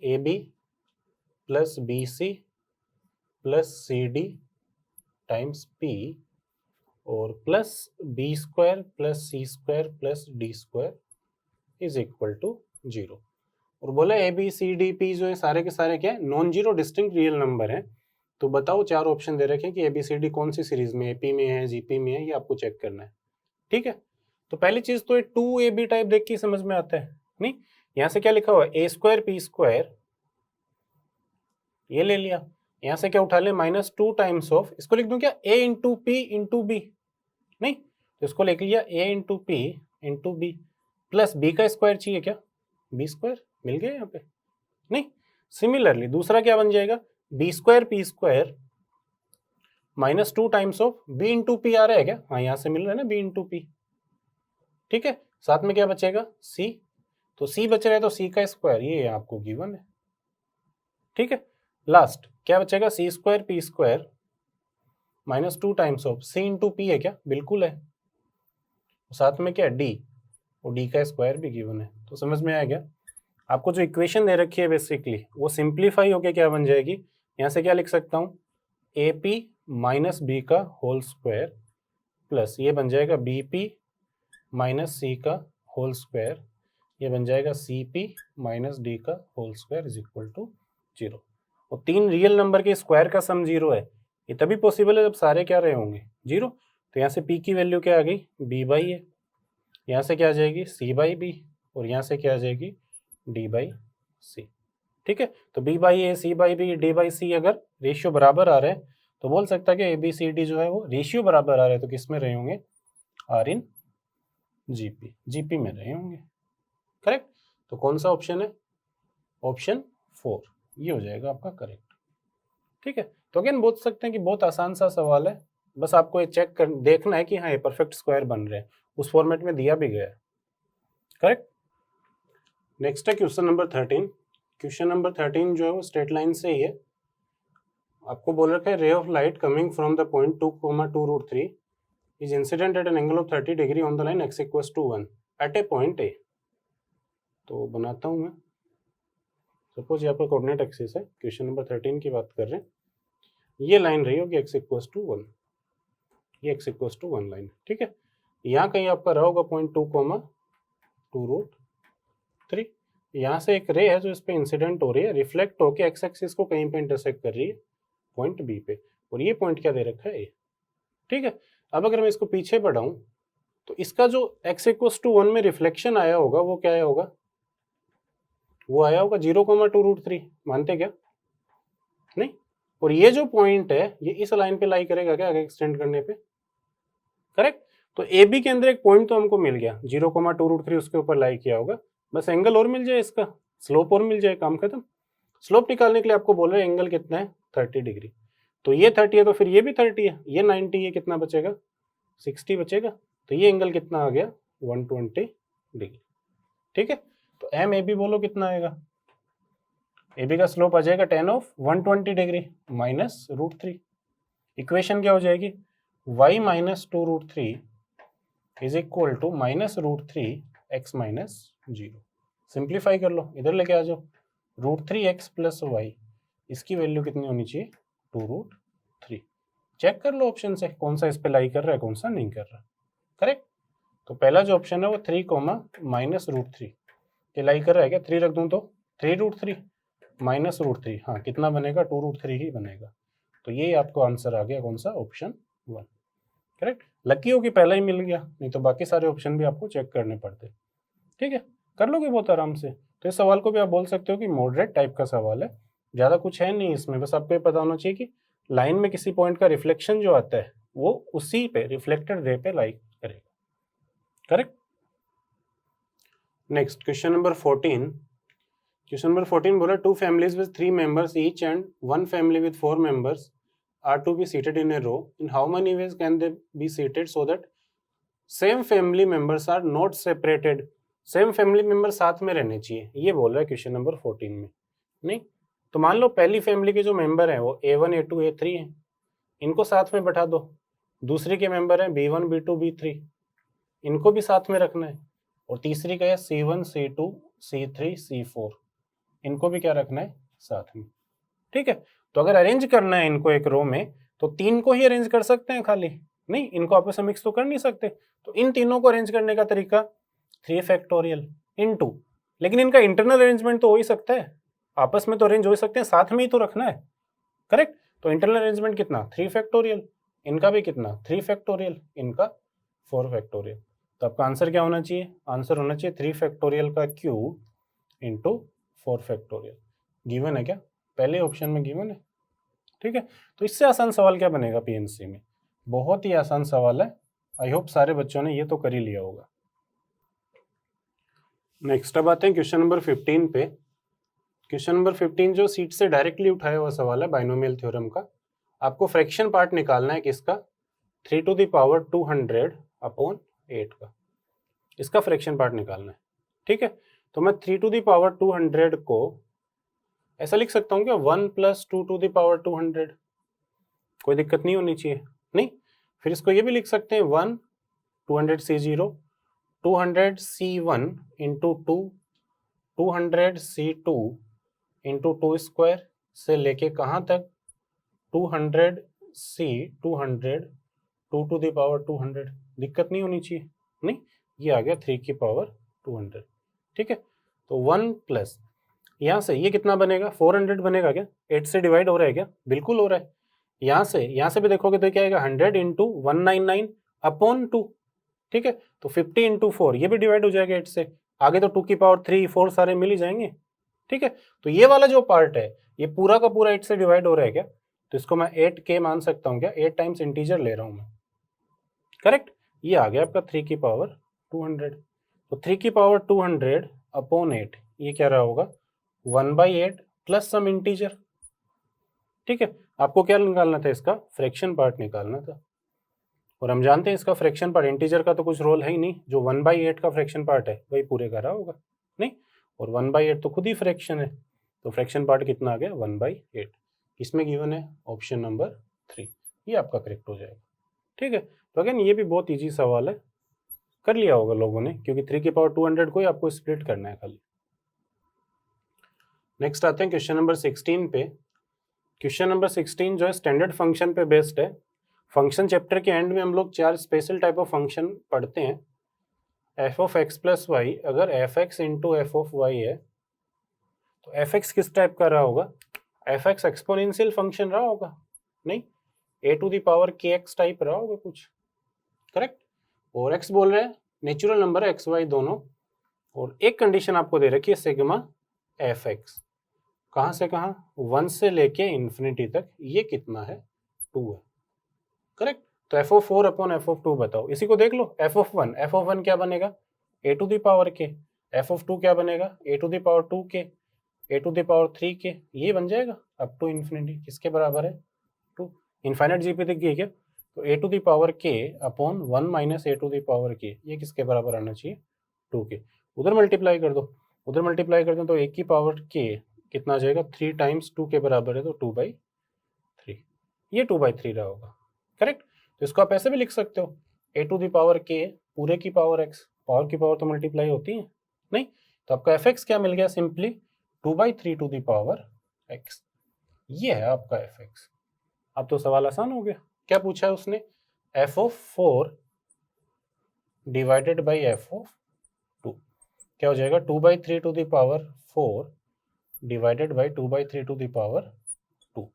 A B plus B C plus C D times P और plus B square plus C square plus D square is equal to 0। और बोला A B C D P जो है सारे के सारे क्या है, non zero distinct real number है। तो बताओ, 4 ऑप्शन दे रखे हैं कि ए बी सी डी कौन सी सीरीज में, एपी में है, जीपी में है, ये आपको चेक करना है। ठीक है, तो पहली चीज तो ये 2ab टाइप देख के समझ में आता है, नहीं यहां से क्या लिखा हुआ है, ए स्क्वायर पी स्क्वायर, ये ले लिया, यहां से क्या उठा ले -2 टाइम्स ऑफ, इसको लिख दूं क्या a into p into b, नहीं तो इसको लिख लिया a into p into b, plus b का स्क्वायर चाहिए क्या, बी स्क्वायर मिल गया यहाँ पे, नहीं सिमिलरली दूसरा क्या बन जाएगा, B square P square -2 times of B into P आ रहा है क्या, हाँ यहाँ से मिल रहा है ना बी इंटू पी। ठीक है, साथ में क्या बचेगा c, तो c बच रहा है तो c का स्क्वायर, ये आपको गिवन है। ठीक है, लास्ट क्या बचेगा, C square P square -2 times of C into P है क्या, बिल्कुल है, साथ में क्या डी, और डी का स्क्वायर भी गिवन है। तो समझ में आ गया, आपको जो इक्वेशन दे रखी है बेसिकली वो सिंप्लीफाई होके क्या बन जाएगी, यहाँ से क्या लिख सकता हूँ, ए पी माइनस बी का होल स्क्वायर प्लस ये बन जाएगा बी पी माइनस सी का होल स्क्वायर, ये बन जाएगा सी पी माइनस डी का whole square is equal to 0। और 3 रियल नंबर के स्क्वायर का सम 0 है, ये तभी पॉसिबल है जब सारे क्या रहे होंगे 0। तो यहाँ से p की वैल्यू क्या आ गई, b बाई ए, यहाँ से क्या आ जाएगी c बाई बी, और यहाँ से क्या आ जाएगी d बाई सी। ठीक है, तो b by A, c by B, d by C अगर रेशियो बराबर आ रहे हैं तो बोल सकता है कि ए बी सी डी जो है वो रेशियो बराबर आ रहे हैं, तो किस में रहे होंगे, आर इन जीपी में रहे होंगे। करेक्ट, तो कौन सा ऑप्शन है, ऑप्शन 4 ये हो जाएगा आपका करेक्ट। ठीक है, तो अगेन बोल सकते हैं कि बहुत आसान सा सवाल है, बस आपको ये चेक कर देखना है कि हाँ ये परफेक्ट स्क्वायर बन रहे हैं, उस फॉर्मेट में दिया भी गया है। करेक्ट, नेक्स्ट है क्वेश्चन नंबर 13। क्वेश्चन नंबर 13 जो है वो स्ट्रेट लाइन से ही है, आपको बोल रखा है ray of light coming from the point 2,2√3 is incident at an angle of 30 degree on the line x = 1 at a point A. तो बनाता हूँ मैं, सपोज यहाँ पर कोऑर्डिनेट एक्सिस है, क्वेश्चन नंबर 13 की बात कर रहे हैं, ये लाइन रही होगी x = 1, ये x = 1 लाइन। ठीक है, यहाँ कहीं आपका रहा होगा पॉइंट 2,2√3। यहाँ से एक रे है जो इस पे इंसिडेंट हो रही है, रिफ्लेक्ट होके एक्स एक्सिस को कहीं पे इंटरसेक्ट कर रही है पॉइंट बी पे, और ये पॉइंट क्या दे रखा है ए। ठीक है, अब अगर मैं इसको पीछे बढ़ाऊं तो इसका जो x=1 में रिफ्लेक्शन आया होगा वो क्या आया होगा, वो आया होगा 0,2√3। मानते क्या? नहीं। और ये जो पॉइंट है ये इस लाइन पे लाई करेगा क्या आगे एक्सटेंड करने पे? करेक्ट। तो ए बी के अंदर एक पॉइंट तो हमको मिल गया, 0,2√3 उसके ऊपर लाई किया होगा, बस एंगल और मिल जाए, इसका स्लोप और मिल जाए, काम खत्म। स्लोप निकालने के लिए आपको बोल रहे हैं एंगल कितना है, 30 डिग्री। तो ये 30 है तो फिर ये भी 30 है, ये 90, ये कितना बचेगा, 60 बचेगा। तो ये एंगल कितना आ गया, 120 डिग्री। ठीक है, तो एम ए बी बोलो कितना आएगा, ए बी का स्लोप आ जाएगा tan of 120 degree minus √3। Equation क्या हो जाएगी, y minus 2√3 is equal to minus √3 x minus 0। Simplify कर लो, इधर लेके आ जाओ, √3x प्लस वाई, इसकी वैल्यू कितनी होनी चाहिए, 2√3। चेक कर लो ऑप्शन से कौन सा इस पे लाई कर रहा है कौन सा नहीं कर रहा। करेक्ट। तो पहला जो ऑप्शन है वो 3, माइनस √3 ये लाई कर रहा है क्या, 3 रख दूं तो 3√3 माइनस √3, हाँ कितना बनेगा, 2√3 ही बनेगा। तो ये आपको आंसर आ गया कौन सा, ऑप्शन 1। करेक्ट। लकी हो कि पहला ही मिल गया, नहीं तो बाकी सारे ऑप्शन भी आपको चेक करने पड़ते। ठीक है, कर लोगे बहुत आराम से। तो इस सवाल को भी आप बोल सकते हो कि मॉडरेट टाइप का सवाल है, ज़्यादा कुछ है नहीं इसमें, बस आपको ये पता होना चाहिए कि लाइन में किसी पॉइंट का रिफ्लेक्शन जो आता है वो उसी पे रिफ्लेक्टेड रे पे लाई करेगा। Correct. Next question number 14। Question number 14 बोला 2 families with 3 members each and 1 family with 4 members are to be seated in a row. In how many ways can they be seated so that same family members are not separated? Same family member साथ में रहने चाहिए, ये बोल रहा है question number 14 में। नहीं तो मान लो पहली फैमिली के जो मेंबर हैं वो A1 A2 A3 हैं, इनको साथ में बैठा दो। दूसरी के मेंबर हैं B1 B2 B3, इनको भी साथ में रखना है। और तीसरी का है C1 C2 C3 C4, इनको भी क्या रखना है, साथ में। ठीक है, तो अगर अरेंज करना है इनको एक रो में तो 3 को ही अरेंज कर सकते हैं खाली, नहीं इनको आपस में मिक्स तो कर नहीं सकते। तो इन तीनों को अरेंज करने का तरीका 3 फैक्टोरियल इनटू, लेकिन इनका इंटरनल अरेंजमेंट तो हो ही सकता है, आपस में तो अरेंज हो सकते हैं, साथ में ही तो रखना है। करेक्ट। तो इंटरनल अरेंजमेंट कितना, 3 फैक्टोरियल, इनका भी कितना 3 फैक्टोरियल, इनका 4 फैक्टोरियल। तो आपका आंसर क्या होना चाहिए, आंसर होना चाहिए 3 फैक्टोरियल का क्यूब इंटू 4 फैक्टोरियल। गिवन है क्या, पहले ऑप्शन में गिवन है। ठीक है, तो इससे आसान सवाल क्या बनेगा पीएनसी में, बहुत ही आसान सवाल है। आई होप सारे बच्चों ने ये तो कर ही लिया होगा। नेक्स्ट अब आते हैं क्वेश्चन नंबर 15 पे। क्वेश्चन नंबर 15 जो सीट से डायरेक्टली उठाया हुआ सवाल है बाइनोमियल थ्योरम का। आपको फ्रैक्शन पार्ट निकालना है किसका, 3 to the power 200/8 का, इसका फ्रैक्शन पार्ट निकालना है। ठीक है, तो मैं 3 to the power 200 को ऐसा लिख सकता हूँ क्या, 1 + 2 to the power 200, कोई दिक्कत नहीं होनी चाहिए। नहीं, फिर इसको ये भी लिख सकते हैं 1 200C0 200C1 into 2 200C2 into 2 square से लेके कहाँ तक 200C 200 2 to the power 200, दिक्कत नहीं होनी चाहिए। नहीं, ये आ गया 3 की पावर 200। ठीक है, तो 1 प्लस यहाँ से ये कितना बनेगा, 400 बनेगा क्या, 8 से डिवाइड हो रहा है क्या, बिल्कुल हो रहा है। यहाँ से भी देखोगे तो क्या आएगा 100 इंटू 199/2। ठीक है, तो 50 इंटू 4 ये भी डिवाइड हो जाएगा 8 से, आगे तो 2 की पावर 3 4 सारे मिल ही जाएंगे। ठीक है, तो ये वाला जो पार्ट है ये पूरा का पूरा 8 से डिवाइड हो रहा है क्या, तो इसको मैं 8k मान सकता हूँ क्या, 8 टाइम्स इंटीजर ले रहा हूँ मैं। करेक्ट, ये आ गया आपका 3 की पावर 200। तो 3 की पावर 200/8 ये क्या रहा होगा, 1/8 प्लस सम इंटीजर। ठीक है, आपको क्या निकालना था, इसका फ्रैक्शन पार्ट निकालना था। और हम जानते हैं इसका फ्रैक्शन पार्ट, इंटीजर का तो कुछ रोल है ही नहीं, जो 1/8 का फ्रैक्शन पार्ट है वही पूरे का रहा होगा। नहीं, और 1/8 तो खुद ही फ्रैक्शन है, तो फ्रैक्शन पार्ट कितना आ गया 1/8। इसमें गिवन है ऑप्शन नंबर 3, ये आपका करेक्ट हो जाएगा। ठीक है, तो अगेन ये भी बहुत ईजी सवाल है, कर लिया होगा लोगों ने, क्योंकि 3 की पावर 200 को ही आपको स्प्लिट करना है खाली। नेक्स्ट आते हैं क्वेश्चन नंबर 16 पे। क्वेश्चन नंबर 16 जो है स्टैंडर्ड फंक्शन पे बेस्ड है। फंक्शन चैप्टर के एंड में हम लोग 4 स्पेशल टाइप ऑफ फंक्शन पढ़ते हैं। F of X plus Y, अगर F X into F of Y है तो एफ एक्स किस टाइप का रहा होगा? एफ एक्स एक्सपोनेंशियल फंक्शन रहा होगा, नहीं, ए टू द पावर के एक्स टाइप रहा होगा कुछ, करेक्ट। और एक्स बोल रहे हैं नेचुरल नंबर है एक्स वाई दोनों, और एक कंडीशन आपको दे रखी है सिग्मा एफ एक्स, कहाँ से कहाँ, 1 से लेके इन्फिनिटी तक, ये कितना है? 2 है, करेक्ट। तो F of 4 upon F of 2 बताओ, इसी को देख लो। एफ ऑफ 1 क्या बनेगा? ए टू द पावर के। एफ ऑफ 2 क्या बनेगा? ए टू द पावर 2 के, ए टू द पावर 3 के, ये बन जाएगा अप टू इन्फिनिटी, किसके बराबर है? 2। इनफाइनाइट जी पे दिख गई क्या? तो a to the power k upon 1 minus a to the power k, ये किसके बराबर आना चाहिए? 2 के। उधर मल्टीप्लाई कर दो, उधर मल्टीप्लाई कर दो तो एक की पावर के कितना आ जाएगा? 3 टाइम्स 2 के बराबर है, तो 2/3, ये 2/3 रहा होगा, करेक्ट। तो इसको आप ऐसे भी लिख सकते हो, ए टू द पावर के पूरे की पावर एक्स, पावर की पावर तो मल्टीप्लाई होती है नहीं, तो आपका एफ एक्स क्या मिल गया? Simply 2/3 to the power x, ये है आपका एफ एक्स। अब तो सवाल आसान हो गया। क्या पूछा है उसने? F of 4 divided by F of 2, क्या हो जाएगा? 2/3 to the power 4 divided by 2/3 to the power 2,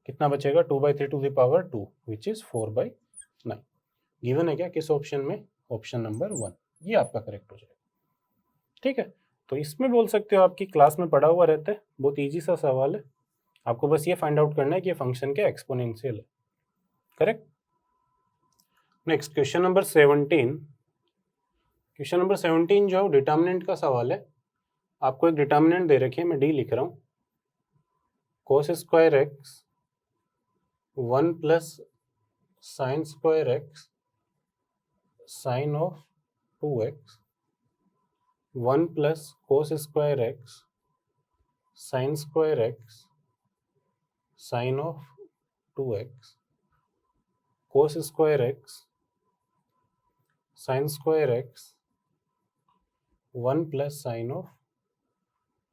कितना बचेगा? 2/3 to the power 2 which is 4/9। Given है क्या किस ऑप्शन में? ऑप्शन नंबर 1, ये आपका करेक्ट हो जाएगा, ठीक है। तो इसमें बोल सकते हो आपकी क्लास में पढ़ा हुआ रहता है, बहुत इजी सा सवाल है, आपको बस ये फाइंड आउट करना है कि ये फंक्शन क्या एक्सपोनेंशियल है, correct. Next question number 17। Question number 17 जो डिटर्मिनेंट का सवाल है, आपको एक डिटर्मिनेंट दे रखी है, मैं डी लिख रहा हूँ, cos square x 1 plus sine square x sine of 2x 1 plus cos square x sine square x sine of 2x cos square x sine square x 1 plus sine of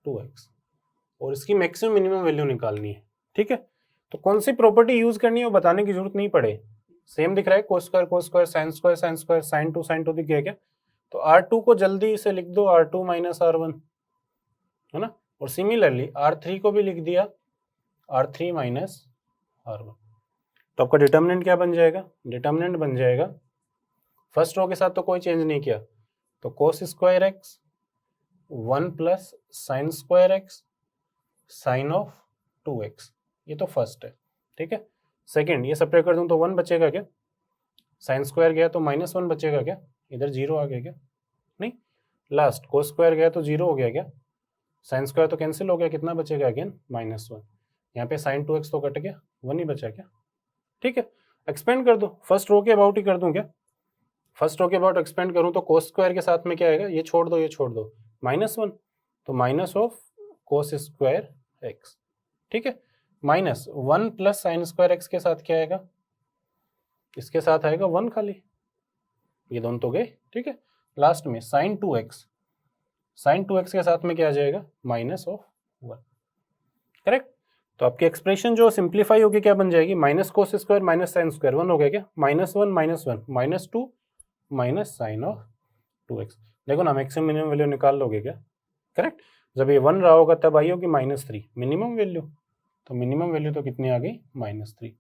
2x, और इसकी maximum minimum value निकालनी है, ठीक है। तो कौन सी property use करनी है वो बताने की जरूरत नहीं पड़े, सेम दिख रहा है, cos square sine square sine 2 दिख गया क्या? तो R2 को जल्दी से लिख दो R2 माइनस R1, है ना, और सिमिलरली R3 को भी लिख दिया R3 माइनस R1। तो आपका डिटर्मिनेंट क्या बन जाएगा? डिटर्मिनेंट बन जाएगा, फर्स्ट रो के साथ तो कोई चेंज नहीं किया, तो cos square x 1 plus sine square x sine of 2x, ये तो फर्स्ट है, ठीक है। सेकेंड, ये सेपरेट कर दूं तो 1 बचेगा क्या? साइन स्क्वायर गया तो -1 बचेगा क्या? इधर 0 आ गया क्या? नहीं। लास्ट कोस स्क्वायर गया तो 0 हो गया क्या? साइन स्क्वायर तो कैंसिल हो गया, कितना बचेगा अगेन? -1। यहाँ पे साइन 2x तो कट गया, 1 ही बचा क्या? ठीक है। एक्सपेंड कर दो, फर्स्ट रो के अबाउट ही कर दूं क्या? फर्स्ट रो के अबाउट एक्सपेंड करूं तो कोस स्क्वायर के साथ में क्या आएगा? ये छोड़ दो, ये छोड़ दो, -1, तो minus of cos square x, ठीक है। -1 प्लस साइन स्क्वायर एक्स के साथ क्या आएगा? इसके साथ आएगा 1 खाली, ये दोनों तो गए, ठीक है। लास्ट में साइन 2x के साथ में क्या आ जाएगा? -1, करेक्ट। तो आपकी एक्सप्रेशन जो सिंप्लीफाई होगी क्या बन जाएगी? Minus cos square minus sine square, 1 हो गया क्या? -1 -2 माइनस साइन ऑफ 2x। देखो ना, मैक्सिमम मिनिमम वैल्यू निकाल लोगे क्या? करेक्ट। जब ये 1 रहा होगा तब आई होगी -3 मिनिमम वैल्यू, तो मिनिमम वैल्यू तो कितनी आ गई? -3।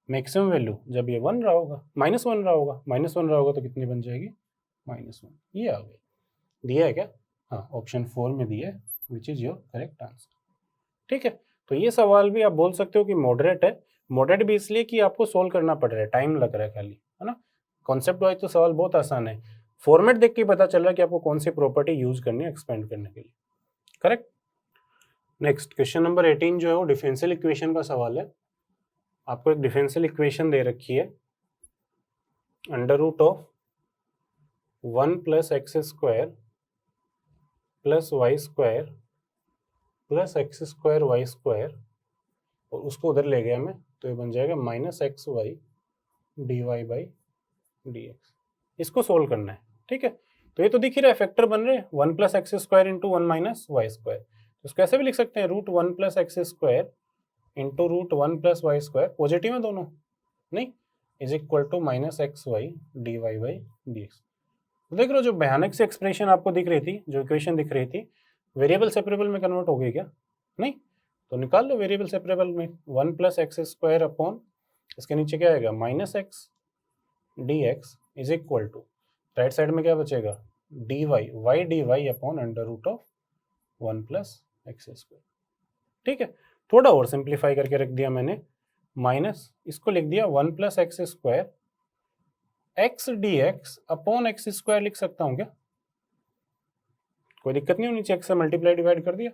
मैक्सिमम वैल्यू जब ये 1 रहा होगा, -1 रहा होगा, तो कितनी बन जाएगी? -1, ये आ गई। दिया है क्या? हाँ, ऑप्शन 4 में दिया है, which is your correct answer, ठीक है। तो ये सवाल भी आप बोल सकते हो कि मॉडरेट है। मॉडरेट भी इसलिए कि आपको सोल्व करना पड़ रहा है, टाइम लग रहा है खाली, है ना। कॉन्सेप्ट वाइज तो सवाल बहुत आसान है, फॉर्मेट देख के पता चल रहा है कि आपको कौन सी प्रॉपर्टी यूज करनी है एक्सपेंड करने के लिए, करेक्ट। नेक्स्ट क्वेश्चन नंबर 18 जो है वो डिफरेंशियल इक्वेशन का सवाल है। आपको एक डिफरेंशियल इक्वेशन दे रखी है, √1 + x² + y² + x² और उसको उधर ले गया मैं, तो ये बन जाएगा -xy dy/dx। इसको सोल्व करना है, ठीक है। तो ये तो दिख ही रहा है, फैक्टर बन रहे हैं, 1 + x² × 1 - y²। तो इसको ऐसे भी लिख सकते हैं, √1 + x² × √1 + y²। पॉजिटिव है दोनों, नहीं, is equal to minus x y d y by d x. देख रहे हो जो भयानक से एक्सप्रेशन आपको दिख रही थी, जो इक्वेशन दिख रही थी, वेरिएबल सेपरेबल में कन्वर्ट हो गई क्या? नहीं, तो निकाल लो वेरिएबल सेपरेबल में। 1 प्लस एक्स स्क्वायर अपॉन इसके नीचे क्या आएगा minus x d x is equal to right side में क्या बचेगा d y d y upon under root of 1 plus x square. ठीक है, थोड़ा और सिंप्लीफाई करके रख दिया मैंने, माइनस इसको लिख दिया 1 plus x square x d x upon x square लिख सकता हूँ क्या? कोई दिक्कत नहीं हो, नीचे एक्स से मल्टीप्लाई डिवाइड कर दिया,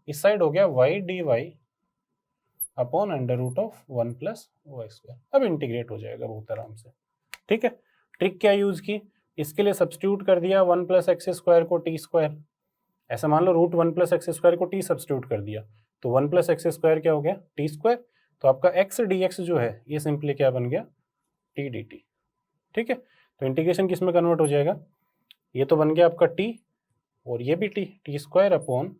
इस साइड हो गया y d y upon under root of 1 plus Y square. अब इंटीग्रेट हो जाएगा बहुत आराम से। ठीक है, ट्रिक क्या यूज की, इसके लिए सब्स्टिट्यूट कर दिया 1 प्लस एक्स स्क्वायर को टी स्क्वायर, ऐसा मान लो रूट 1 प्लस एक्स स्क्वायर को टी सब्स्टिट्यूट कर दिया, तो 1 प्लस एक्स स्क्वायर क्या हो गया टी स्क्वायर, तो आपका एक्स डी एक्स जो है ये सिंपली क्या बन गया टी डी टी। ठीक है, तो इंटीग्रेशन किस में कन्वर्ट हो जाएगा, ये तो बन गया आपका टी और ये भी t, t square upon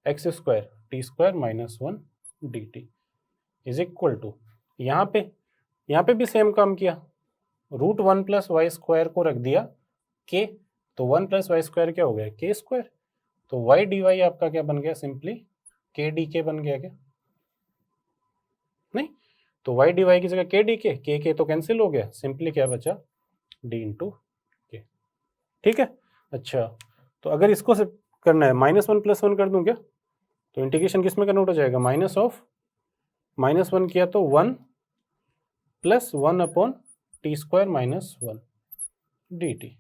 x square t square minus 1 d t is equal to, यहाँ पे भी सेम काम किया, रूट 1 प्लस वाई स्क्वायर को रख दिया के, तो 1 प्लस वाई स्क्वायर क्या हो गया के स्क्वायर, तो वाई डी वाई आपका क्या बन गया सिंपली के डी के बन गया क्या? नहीं, तो वाई डी वाई की जगह के डी के तो कैंसिल हो गया, सिंपली क्या बचा डी इंटू के। ठीक है, अच्छा तो अगर इसको से करना है -1 + 1 कर दूं क्या, तो इंटीग्रेशन किस में कन्वर्ट हो जाएगा माइनस ऑफ -1 किया तो 1 plus 1 upon T square minus 1 d T.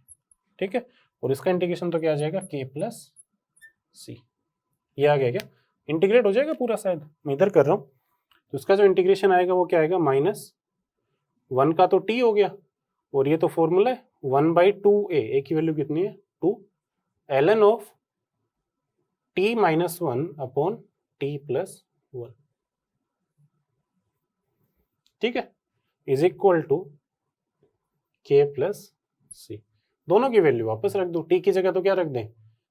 ठीक है, और इसका इंटीग्रेशन तो क्या आ जाएगा के प्लस सी, ये आ गया क्या, इंटीग्रेट हो जाएगा पूरा, शायद मैं इधर कर रहा हूँ, तो इसका जो इंटीग्रेशन आएगा वो क्या आएगा -1 का तो टी हो गया, और ये तो फॉर्मूला है 1/2a, ए की वैल्यू कितनी है 2 ln of t minus 1 upon t plus 1। ठीक है, इज इक्वल टू के प्लस सी, दोनों की वैल्यू वापस रख दो, t की जगह तो क्या रख दें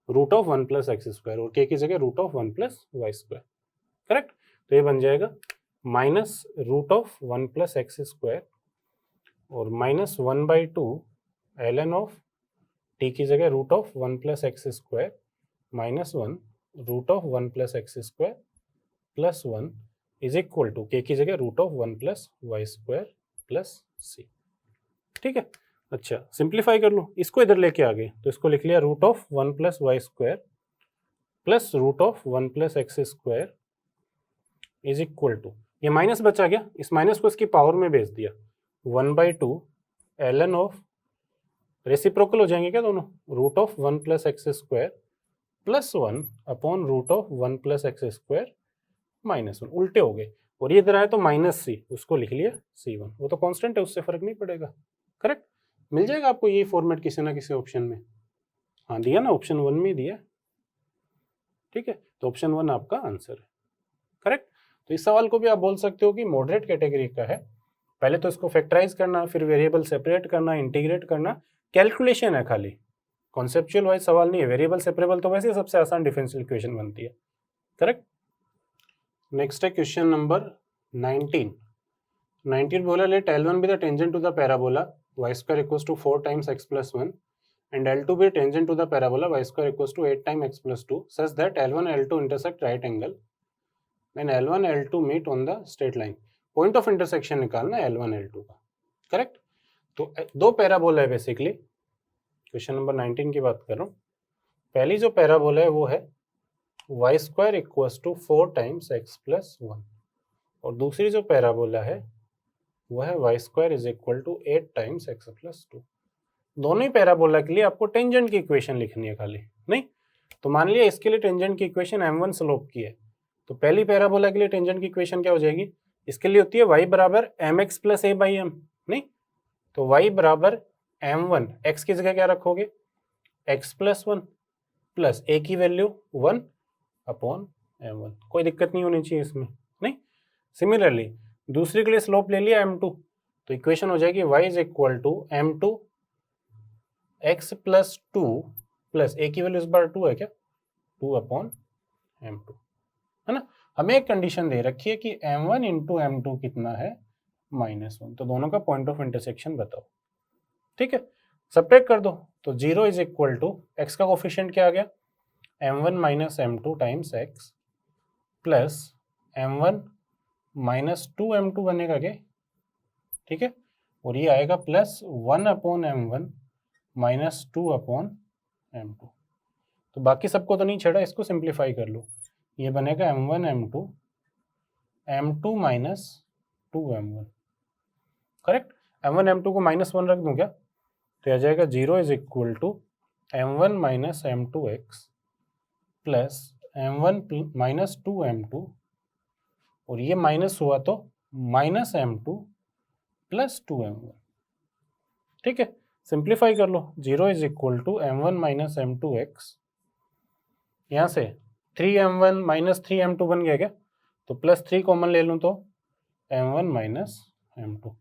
root of 1 plus x square और k की जगह root of 1 plus Y square. Correct, तो ये बन जाएगा minus root of 1 plus x square और -1/2 ln ऑफ t की जगह root of 1 plus x square minus 1 root of 1 plus x square plus 1 is equal to K की जगह root of 1 plus Y square plus C. ठीक है, अच्छा simplify कर लो, इसको इधर लेके आ गए तो इसको लिख लिया root of 1 plus Y square plus root of 1 plus x square is equal to, ये माइनस बचा गया, इस माइनस को इसकी पावर में भेज दिया 1/2 ln ऑफ, रेसिप्रोकल हो जाएंगे क्या दोनों, root of 1 plus x square plus 1 upon root of 1 plus x square minus 1, उल्टे हो गए, और ये इधर आया तो माइनस सी, उसको लिख लिया C1, वो तो कांस्टेंट है उससे फर्क नहीं पड़ेगा। करेक्ट, मिल जाएगा आपको ये फॉर्मेट किसी ना किसी ऑप्शन में, हाँ दिया ना, ऑप्शन 1 में दिया। ठीक है, तो ऑप्शन 1 आपका आंसर है। करेक्ट, तो इस सवाल को भी आप बोल सकते हो कि मॉडरेट कैटेगरी का है, पहले तो इसको फैक्टराइज करना, फिर वेरिएबल सेपरेट करना, इंटीग्रेट करना, कैलकुलेशन है खाली, कॉन्सेप्चुअल वाइज सवाल नहीं है। वेरिएबल सेपरेबल तो वैसे सबसे आसान डिफरेंशियल इक्वेशन बनती है। करेक्ट, नेक्स्ट है क्वेश्चन नंबर 19 बोला late L1 be the tangent to the parabola y square equals to 4 times x plus 1 and L2 be tangent to the parabola y square equals to 8 times x plus 2 such that L1 L2 intersect right angle when L1 L2 meet on the straight line। Point of intersection निकालना है L1 L2 का। Correct, तो दो parabola है basically, question number 19 की बात कर रहा हूँ। पहली जो पैराबोला है वो है y square equals to 4 times x plus 1 और दूसरी जो पैराबोला है वो है y square is equal to 8 times x plus 2। दोनों ही पैराबोला के लिए आपको टेंजेंट की इक्वेशन लिखनी है खाली, नहीं तो मान लिया इसके लिए टेंजेंट की इक्वेशन m1 स्लोप की है, तो पहली पैराबोला के लिए टेंजेंट की इक्वेशन क्या हो जाएगी, इसके लिए होती है y बराबर mx plus a by m, नहीं तो y बराबर m1, x की जगह क्या रखोगे x प्लस 1 प्लस a की वैल्यू 1 अपॉन m1, कोई दिक्कत नहीं होनी चाहिए इसमें, नहीं। सिमिलरली दूसरी के लिए स्लोप ले लिया m2, तो इक्वेशन हो जाएगी y is equal to m2 x plus 2 plus a की वैल्यू इस बार 2 है क्या 2 अपॉन m2, है ना। हमें एक कंडीशन दे रखी है कि m1 इंटू m2 कितना है -1, तो दोनों का पॉइंट ऑफ इंटरसेक्शन बताओ। ठीक है, सब्ट्रैक्ट कर दो, तो 0 इज इक्वल टू एक्स का कोफिशिएंट क्या आ गया, m1 minus m2 times x plus m1 minus 2m2 बनेगा क्या, ठीक है, और ये आएगा plus 1 upon m1 minus 2 upon m2। तो बाकी सबको तो नहीं छेड़ा, इसको सिंप्लीफाई कर लो, ये बनेगा m1 m2 minus 2m1, correct. m1 m2 को -1 रख दूं क्या, तो आ जाएगा 0 is equal to m1 minus m2 x plus m1 minus 2m2, और ये माइनस हुआ तो माइनस m2 प्लस 2m1, ठीक है, सिंप्लीफाई कर लो, 0 is equal to m1 minus m2 x, यहाँ से 3m1 माइनस 3m2 बन गया क्या, तो प्लस 3 कॉमन ले लूँ तो m1 माइनस m2।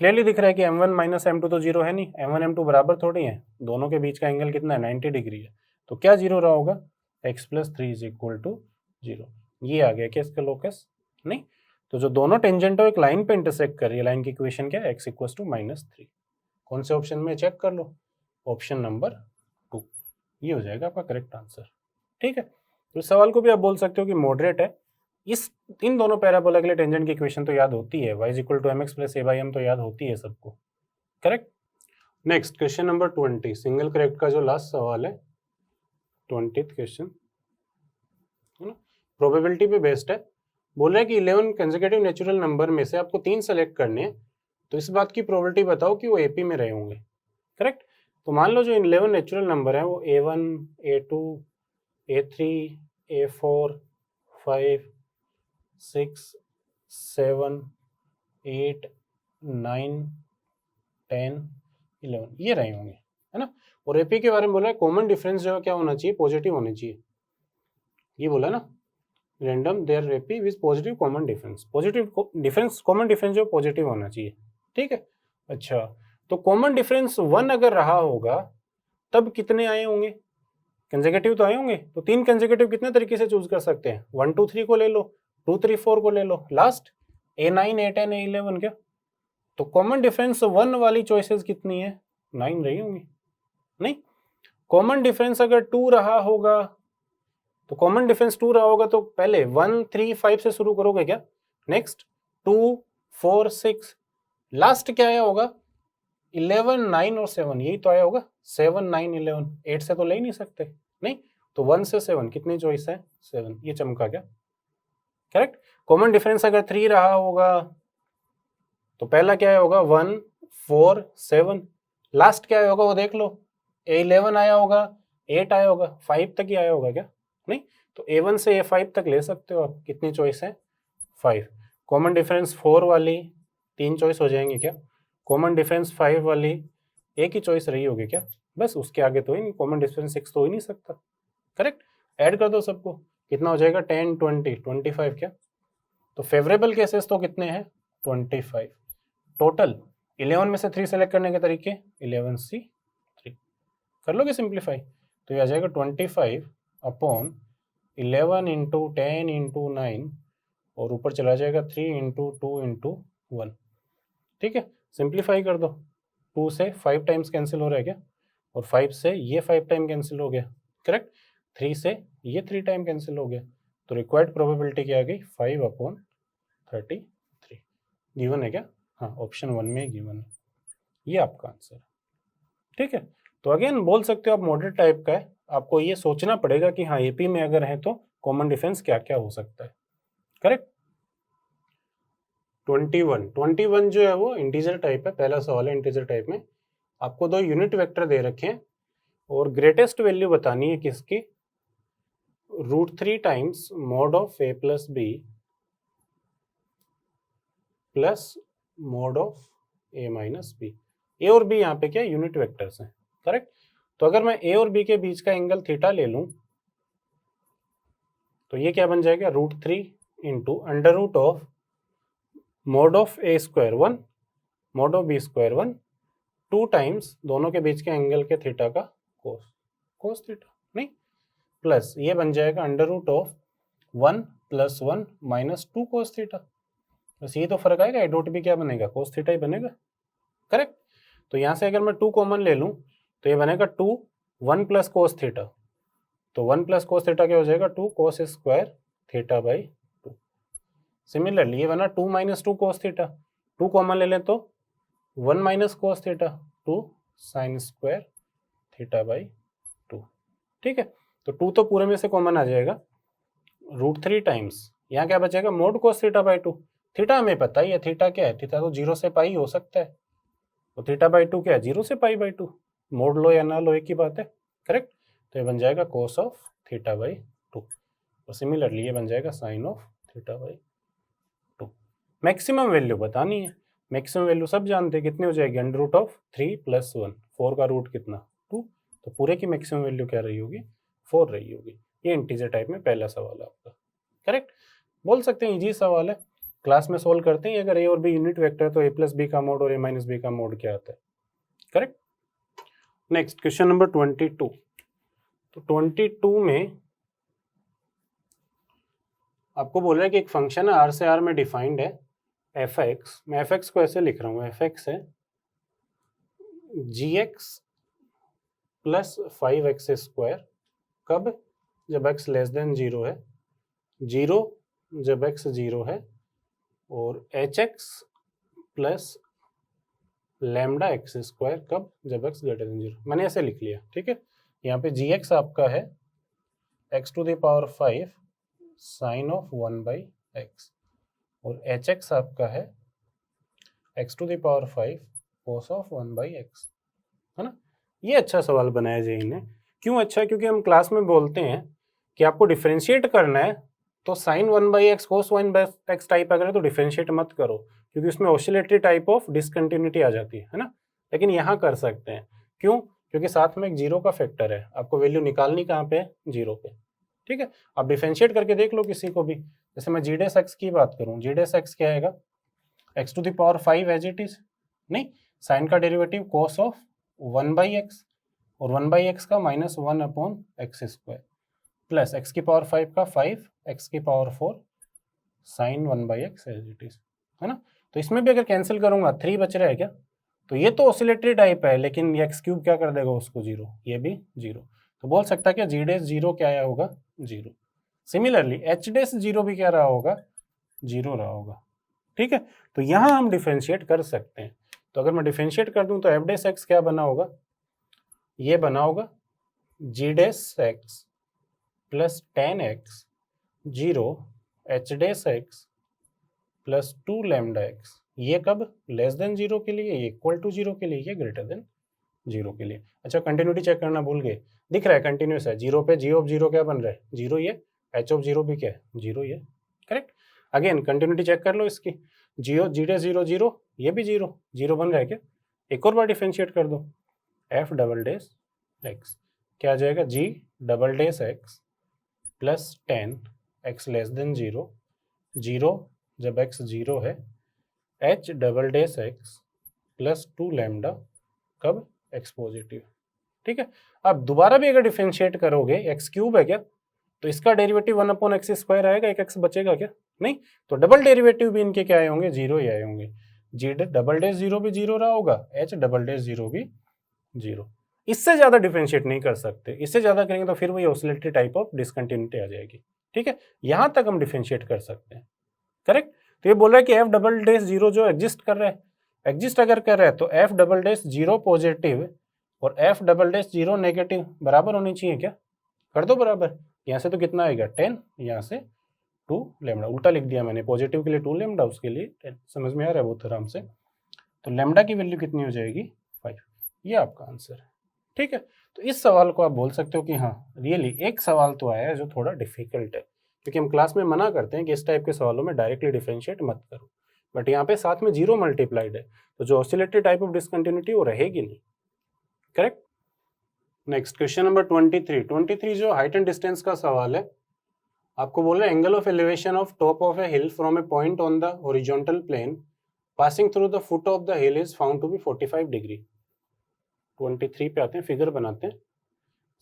क्लियरली दिख रहा है कि m1 माइनस m2 तो जीरो है नहीं, m1 m2 बराबर थोड़ी है, दोनों के बीच का एंगल कितना है, 90 डिग्री है, तो क्या जीरो रहा होगा, x plus 3 is equal to 0। ये आ गया क्या इसका लोकस, नहीं, तो जो दोनों टेंजेंट हो एक लाइन पे इंटरसेक्ट कर रही है, लाइन की इक्वेशन क्या है, x इक्वल टू -3, कौन से ऑप्शन में चेक कर लो, ऑप्शन नंबर 2, ये हो जाएगा आपका करेक्ट आंसर। ठीक है, तो इस सवाल को भी आप बोल सकते हो कि मॉडरेट है, इन दोनों पैराबोला के लिए टेंजेंट की इक्वेशन तो याद होती है, y equal to mx plus a/m तो याद होती है सबको, correct. Next question number 20, single correct का जो लास्ट सवाल है, 20th क्वेश्चन है ना, प्रोबेबिलिटी पे बेस्ड है, बोल रहा है कि 11 कंसेक्यूटिव नेचुरल नंबर में से आपको 3 सेलेक्ट करने हैं, तो इस बात की प्रोबेबिलिटी बताओ कि वो एपी में रहे होंगे, करेक्ट। तो मान लो जो 11 नेचुरल नंबर है वो a1 a2 a3 a4 5 6 7 8 9 10 11 ये रहे होंगे, है ना। और एपी के बारे में बोला है कॉमन डिफरेंस जो है क्या होना चाहिए, पॉजिटिव होना चाहिए, ये बोला ना, random there AP with positive common difference, positive difference common difference जो पॉजिटिव होना चाहिए, ठीक है। अच्छा, तो कॉमन डिफरेंस 1 अगर रहा होगा तब कितने आए होंगे, कंसेक्यूटिव तो आए होंगे, तो 3 कंसेक्यूटिव कितने तरीके से चूज कर सकते हैं, 1 2 3 को ले लो, 2 3 4 को ले लो, लास्ट a9 a10 a11 क्या, तो कॉमन डिफरेंस 1 वाली चॉइसेस कितनी है, 9 रही होंगी, नहीं। कॉमन डिफरेंस अगर 2 रहा होगा, तो कॉमन डिफरेंस 2 रहा होगा तो पहले 1 3 5 से शुरू करोगे क्या, नेक्स्ट 2 4 6, लास्ट क्या आया होगा 11 9 और 7, यही तो आया होगा 7 9 11, 8 से तो ले ही नहीं सकते, नहीं, तो 1 से 7 कितनी चॉइस है, 7, ये चमका क्या, करेक्ट। कॉमन डिफरेंस अगर 3 रहा होगा तो पहला क्या आया होगा 1 4 7, लास्ट क्या आया होगा वो देख लो, A11 आया होगा, 8 आया होगा, 5 तक ही आया होगा क्या, नहीं, तो A1 से A5 तक ले सकते हो आप, कितनी चॉइस है 5। कॉमन डिफरेंस 4 वाली 3 चॉइस हो जाएंगे क्या, कॉमन डिफरेंस 5 वाली एक ही चॉइस रही होगी क्या, बस उसके आगे तो ही नहीं, कॉमन डिफरेंस 6 तो ही नहीं सकता, करेक्ट। ऐड कर दो सबको, कितना हो जाएगा 10 20 25 क्या, तो फेवरेबल केसेस तो कितने हैं 25, टोटल 11 में से 3 सेलेक्ट करने के तरीके 11C 3, कर लोगे सिंप्लीफाई, तो ये आ जाएगा 25 अपॉन 11 इंटू 10 इंटू 9, और ऊपर चला जाएगा 3 इंटू 2 इंटू 1, ठीक है, सिंप्लीफाई कर दो, 2 से 5 टाइम्स कैंसिल हो रहा है क्या, और 5 से ये 5 टाइम कैंसिल हो गया, करेक्ट, 3 से ये 3 टाइम कैंसिल हो गया, तो रिक्वायर्ड प्रोबेबिलिटी क्या आ गई 5 अपॉन 33, गिवन है क्या, हाँ ऑप्शन 1 में गिवन है, ये आपका आंसर, ठीक है। तो अगेन बोल सकते हो आप मॉडरेट टाइप का है, आपको ये सोचना पड़ेगा कि हाँ एपी में अगर है तो कॉमन डिफरेंस क्या क्या हो सकता है, करेक्ट। 21 जो है वो इंटीजर टाइप है, पहला सवाल है इंटीजर टाइप में, आपको 2 यूनिट वेक्टर दे रखे हैं और ग्रेटेस्ट वैल्यू बतानी है किसकी, √3 times mod of a plus B plus mod of a minus B, A और बी यहाँ पे क्या यूनिट वेक्टर्स हैं, करेक्ट। तो अगर मैं ए और बी के बीच का एंगल थीटा ले लूं तो ये क्या बन जाएगा √3 into under root of mod of a square 1 mod of b square 1 2 times दोनों के बीच के एंगल के थीटा का कोस थीटा, नहीं, प्लस ये बन जाएगा under root of 1 + 1 - 2 cos theta, बस ये तो फर्क आएगा, ए डॉट भी क्या बनेगा, कोस थीटा ही बनेगा, करेक्ट। तो यहाँ से अगर मैं 2 कॉमन ले लूँ तो ये बनेगा 2 1 प्लस कोस थीटा, तो 1 प्लस कोस थीटा क्या हो जाएगा 2 cos square theta by 2। Similarly ये बना 2 माइनस 2 कोस थीटा, 2 कॉमन ले लें तो 1 minus cos theta 2 sine square theta by 2, ठीक है। तो 2 तो पूरे में से कॉमन आ जाएगा, √3 टाइम्स यहाँ क्या बचेगा mode cos theta by 2। Theta हमें पता ही है, थीटा क्या है, थीटा तो 0 से पाई हो सकता है, तो थीटा बाई 2 क्या है 0 से पाई बाई 2, मोड लो या ना लो एक ही बात है, करेक्ट। तो ये बन जाएगा कोस ऑफ थीटा बाई 2, और सिमिलरली ये बन जाएगा sine of theta by 2। Maximum value बतानी है, मैक्सिमम वैल्यू सब जानते हैं कितनी हो जाएगी √3 + 1, 4 का रूट कितना 2, तो पूरे की मैक्सिमम वैल्यू क्या रही होगी 4 रही होगी। ये इंटीजर टाइप में पहला सवाल है आपका, करेक्ट। बोल सकते हैं इजी सवाल है, क्लास में सोल्व करते हैं, अगर ए और बी यूनिट वेक्टर है तो a + b का मोड और a - b का मोड क्या आता है, करेक्ट। Next question number 22। तो 22 में आपको बोल रहा है कि एक फंक्शन है R से R में डिफाइंड है f(x), मैं f(x) को ऐसे लिख रहा हूँ, f(x) है gx + 5x², कब, जब x <0 है, 0 जब x 0 है, और hx + λx², कब, जब x > 0। मैंने ऐसे लिख लिया, ठीक है। यहाँ पे gx आपका है x⁵ साइन ऑफ 1/x, और hx आपका है x⁵ कोस ऑफ 1/x, है ना। ये अच्छा सवाल बनाया जेई ने। क्यों अच्छा, क्योंकि हम क्लास में बोलते हैं कि आपको डिफरेंशिएट करना है तो साइन 1/x कोस 1/x टाइप अगर है तो डिफरेंशिएट मत करो, क्योंकि उसमें ऑसिलेटरी टाइप ऑफ डिसकंटिन्यूटी आ जाती है ना। लेकिन यहाँ कर सकते हैं, क्यों, क्योंकि साथ में एक 0 का फैक्टर है, आपको वैल्यू निकालनी कहाँ पे है 0 पे, ठीक है। आप डिफरेंशिएट करके देख लो किसी को भी, जैसे मैं g' की बात करूँ, g' क्या आएगा x⁵ एज इट इज, नहीं, साइन का डेरिवेटिव कोस ऑफ 1/x, और 1/x का -1/x² प्लस x⁵ का 5x⁴ sign 1/x as it is, है ना। तो इसमें भी अगर कैंसिल करूंगा 3 बच रहा है क्या, तो ये तो ऑसिलेटरी टाइप है, लेकिन ये x³ क्या कर देगा उसको 0, ये भी 0, तो बोल सकता है कि g'0 क्या आया होगा 0। सिमिलरली h'0 भी क्या रहा होगा 0 रहा होगा, ठीक है। तो यहां हम डिफरेंशिएट कर सकते हैं, तो अगर मैं डिफरेंशिएट कर दूं तो f' क्या बना होगा, ये बना होगा g' + tan x 0 h' + 2λx, ये कब <0 के लिए, ये =0 के लिए, ये >0 के लिए। अच्छा कंटिन्यूटी चेक करना भूल गए, दिख रहा है कंटिन्यूस है, 0 पे g(0) क्या बन रहा है 0, ये h(0) भी क्या है 0, ये करेक्ट। अगेन कंटिन्यूटी चेक कर लो इसकी, g'0 0, ये भी 0 0 बन रहा है क्या, एक और बार डिफरेंशिएट कर दो, f'(x) क्या आ जाएगा g'(x) + tan x <0, 0 जब x 0 है, h'(x) + 2λ, कब x पॉजिटिव, ठीक है। अब दोबारा भी अगर डिफरेंशिएट करोगे, x³ है क्या, तो इसका डेरिवेटिव 1/x² आएगा, एक x बचेगा क्या, नहीं, तो डबल डेरिवेटिव भी इनके क्या आए होंगे 0 ही आए होंगे, g'0 भी 0 रहा होगा, h'0 भी 0। इससे ज्यादा डिफरेंशिएट नहीं कर सकते, इससे ज्यादा करेंगे तो फिर वही ऑसिलेटरी टाइप ऑफ डिसकंटिन्यूटी आ जाएगी, ठीक है। यहां तक हम डिफरेंशिएट कर सकते हैं, करेक्ट। तो ये बोल रहा है कि f'0 जो एग्जिस्ट कर रहा है, एग्जिस्ट अगर कर रहा है तो f'0 पॉजिटिव और f'0 नेगेटिव बराबर होनी चाहिए क्या, कर दो बराबर, यहाँ से तो कितना आएगा 10, यहाँ से 2λ, उल्टा लिख दिया मैंने, पॉजिटिव के लिए 2λ, उसके लिए 10, समझ में आ रहा है बहुत आराम से। तो लैम्डा की वैल्यू कितनी हो जाएगी 5, ये आपका आंसर है, ठीक है। तो इस सवाल को आप बोल सकते हो कि हाँ रियली एक सवाल तो आया है जो थोड़ा डिफिकल्ट है, क्योंकि हम क्लास में मना करते हैं कि इस टाइप के सवालों में डायरेक्टली डिफरेंशिएट मत करो, बट यहाँ पे साथ में 0 मल्टीप्लाइड है, तो जो ऑसिलेटरी टाइप ऑफ डिसकंटिन्यूटी वो रहेगी नहीं, करेक्ट। नेक्स्ट क्वेश्चन नंबर 23 जो हाइट एंड डिस्टेंस का सवाल है, आपको बोल रहे हैं angle of elevation of top of a hill from a point on the horizontal plane passing through the foot of the hill is found to be 45 degree. 23 पे आते हैं, फिगर बनाते हैं।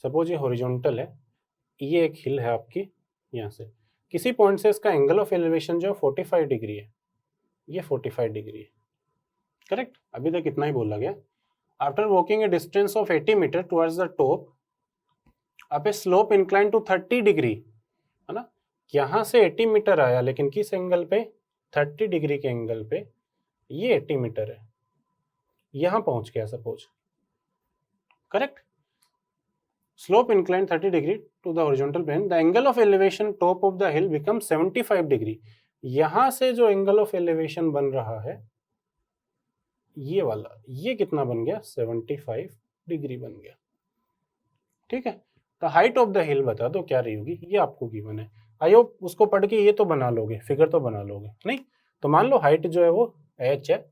सपोज ये हॉरिजॉन्टल है, ये एक हिल है आपकी, यहाँ से किसी पॉइंट से इसका एंगल ऑफ एलिवेशन जो 45 डिग्री है, ये 45 डिग्री है। करेक्ट, अभी तक इतना ही बोला गया। After walking a distance of 80 metre towards the top up a slope incline to 30 degree, है ना, यहां से 80 मीटर आया लेकिन किस एंगल पे, 30 डिग्री के एंगल पे, ये 80 मीटर है, यहां पहुंच गया suppose. Correct, slope incline 30 degree to the horizontal plane, the angle of elevation top of the hill become 75 degree. यहां से जो एंगल ऑफ एलिवेशन बन रहा है ये वाला, ये कितना बन गया, 75 डिग्री बन गया। ठीक है, तो हाइट ऑफ द हिल बता दो क्या रही होगी, ये आपको गिवन है। आई होप उसको पढ़ के ये तो बना लोगे, फिगर तो बना लोगे। नहीं तो मान लो हाइट जो है वो h है,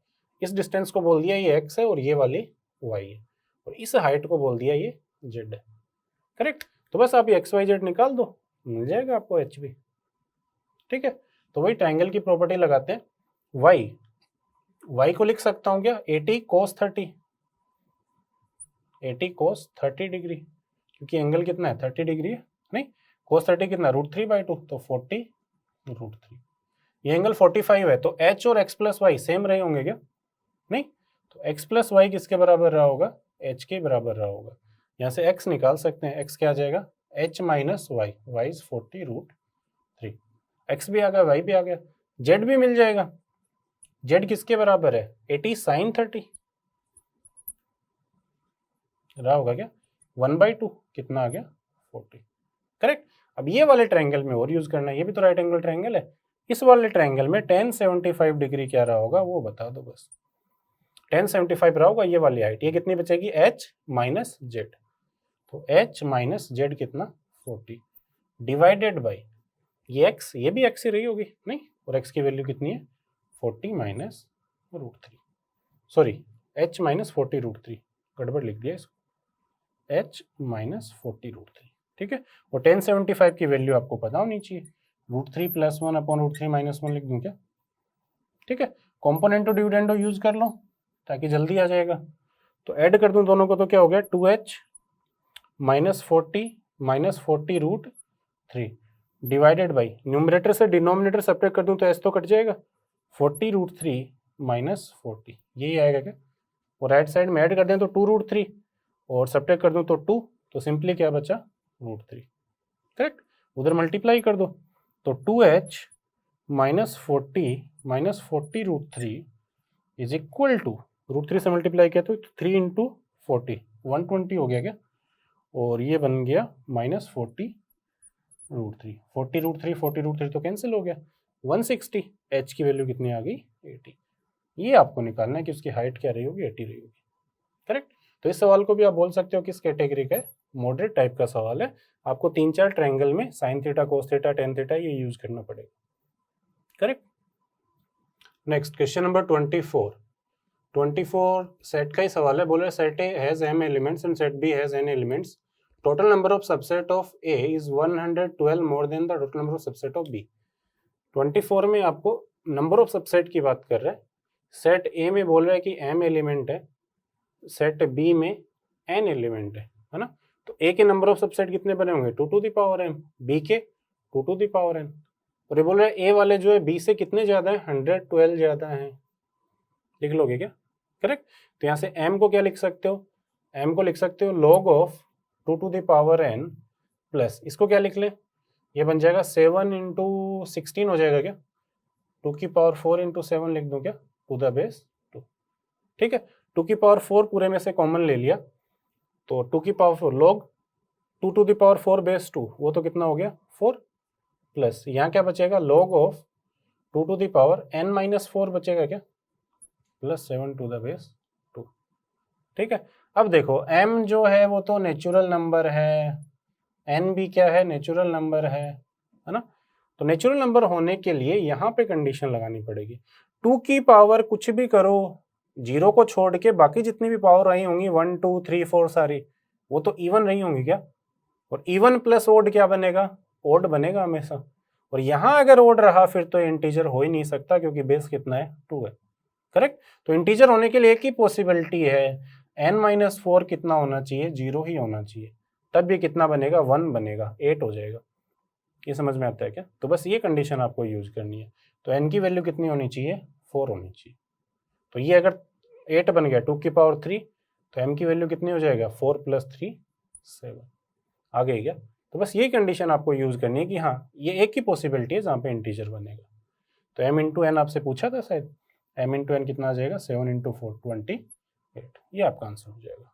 इस डिस्टेंस को बोल दिया ये x है और ये वाली y है, और इस हाइट को बोल दिया ये z है। करेक्ट, तो बस आप ये XYZ निकाल दो, मिल जाएगा आपको h भी। ठीक है, तो वही ट्रायंगल की प्रॉपर्टी लगाते हैं। y को लिख सकता हूं क्या, 80 cos 30, 80 cos 30 डिग्री, क्योंकि एंगल कितना है, 30 डिग्री है। नहीं, cos 30 कितना, √3/2, तो 40 √3। ये एंगल 45 है, तो h और x प्लस वाई सेम रहे होंगे क्या, नहीं, तो x प्लस वाई किसके बराबर रहा होगा, h के बराबर रहा होगा। यहाँ से x निकाल सकते हैं, x क्या आ जाएगा, h minus y, y is 40 √3, x भी आ गया, y भी आ गया, z भी मिल जाएगा। z किसके बराबर है, 80 sin 30 रहा होगा क्या, 1/2 कितना आ गया, 40। करेक्ट, अब ये वाले ट्रायंगल में और यूज करना है, ये भी तो राइट एंगल ट्रायंगल है। इस वाले ट्रायंगल में tan 75 डिग्री क्या रहा होगा वो बता दो बस। tan 75 रहा होगा ये वाली हाइट, ये कितनी बचेगी, h माइनस जेड, तो h माइनस जेड कितना, 40 डिवाइडेड बाई ये x, ये भी x ही रही होगी, नहीं, और x की वैल्यू कितनी है, 40 माइनस √3, सॉरी h माइनस 40 √3, गड़बड़ लिख दिया इसको, h माइनस 40 √3। ठीक है, और tan 75 की वैल्यू आपको पता होनी चाहिए, √3 + 1 अपॉन √3 - 1 लिख दूं क्या। ठीक है, कॉम्पोनेंटो डिविडेंडो यूज कर लो ताकि जल्दी आ जाएगा। तो ऐड कर दूं दोनों को, तो क्या हो गया, 2h minus 40 √3 divided by, numerator से डिनोमिनेटर सेपरेट कर दूं तो s तो कट जाएगा, 40 √3 माइनस 40, यही आएगा क्या। और राइट साइड में ऐड कर दें तो 2 √3 और सब्ट्रैक्ट कर दूं तो 2, तो सिंपली क्या बचा, √3। करेक्ट, उधर मल्टीप्लाई कर दो तो 2h minus 40 √3 is equal to, √3 से मल्टीप्लाई किया तो 3 × 40 120 हो गया क्या, और ये बन गया माइनस 40 √3, 40 √3 40 √3 तो कैंसिल हो गया, 160, h की वैल्यू कितनी आ गई, 80। ये आपको निकालना है कि उसकी हाइट क्या रही होगी, 80 रही होगी। करेक्ट, तो इस सवाल को भी आप बोल सकते हो किस कैटेगरी का है, मॉडरेट टाइप का सवाल है। आपको 3-4 ट्रायंगल में sin theta, cos theta, tan theta ये यूज करना पड़ेगा। Correct, next question number 24 set का ही सवाल है। बोल रहे set A has m elements and set B has n elements, total number of subset of A is 112 more than the total number of subset of B. 24 में आपको number of subset की बात कर रहा है। सेट ए में बोल रहा है कि m एलिमेंट है, सेट बी में n एलिमेंट है ना। तो a के नंबर ऑफ सबसेट कितने बने होंगे, 2 to the power m, b के 2 to the power n, और ये बोल रहा है a वाले जो है b से कितने ज्यादा है, 112 ज्यादा है। लिख लोगे क्या, करेक्ट। तो यहाँ से m को क्या लिख सकते हो, m को लिख सकते हो log of 2 to the power n plus, इसको क्या लिख ले, ये बन जाएगा 7 × 16 हो जाएगा क्या, 2 की पावर 4 × 7 लिख दूं क्या, टू द बेस 2। ठीक है, 2 की पावर 4 पूरे में से कॉमन ले लिया तो 2 की power 4 log 2 to the power 4 base 2, वो तो कितना हो गया 4, प्लस यहाँ क्या बचेगा log of 2 to the power n - 4 बचेगा क्या, प्लस 7 टू द बेस 2। ठीक है, अब देखो m जो है वो तो नेचुरल नंबर है, n भी क्या है, नेचुरल नंबर है ना। तो नेचुरल नंबर होने के लिए यहाँ पे कंडीशन लगानी पड़ेगी, 2 की पावर कुछ भी करो, 0 को छोड़ के बाकी जितनी भी पावर आई होंगी 1 2 3 4 सारी, वो तो इवन रही होंगी क्या, और इवन प्लस ओड क्या बनेगा, ओड बनेगा हमेशा। और यहाँ अगर ओड रहा फिर तो इंटीजर हो ही नहीं सकता क्योंकि बेस कितना है, 2 है। करेक्ट, तो इंटीजर होने के लिए एक ही पॉसिबिलिटी है, n - 4 कितना होना चाहिए, 0 ही होना चाहिए, तब ये कितना बनेगा, 1 बनेगा, 8 हो जाएगा। ये समझ में आता है क्या, तो बस ये कंडीशन आपको यूज करनी है। तो n की वैल्यू कितनी होनी चाहिए, 4 होनी चाहिए। तो ये अगर 8 बन गया 2 की पावर 3 तो m की वैल्यू कितनी हो जाएगा 4 + 3 7। आ गई क्या? तो बस ये कंडीशन आपको यूज करनी है कि हाँ ये एक ही पॉसिबिलिटी है जहाँ पे इंटीजर बनेगा। तो m × n आपसे पूछा था शायद, m × n कितना आ जाएगा 7 × 4 28, ये आपका आंसर हो जाएगा।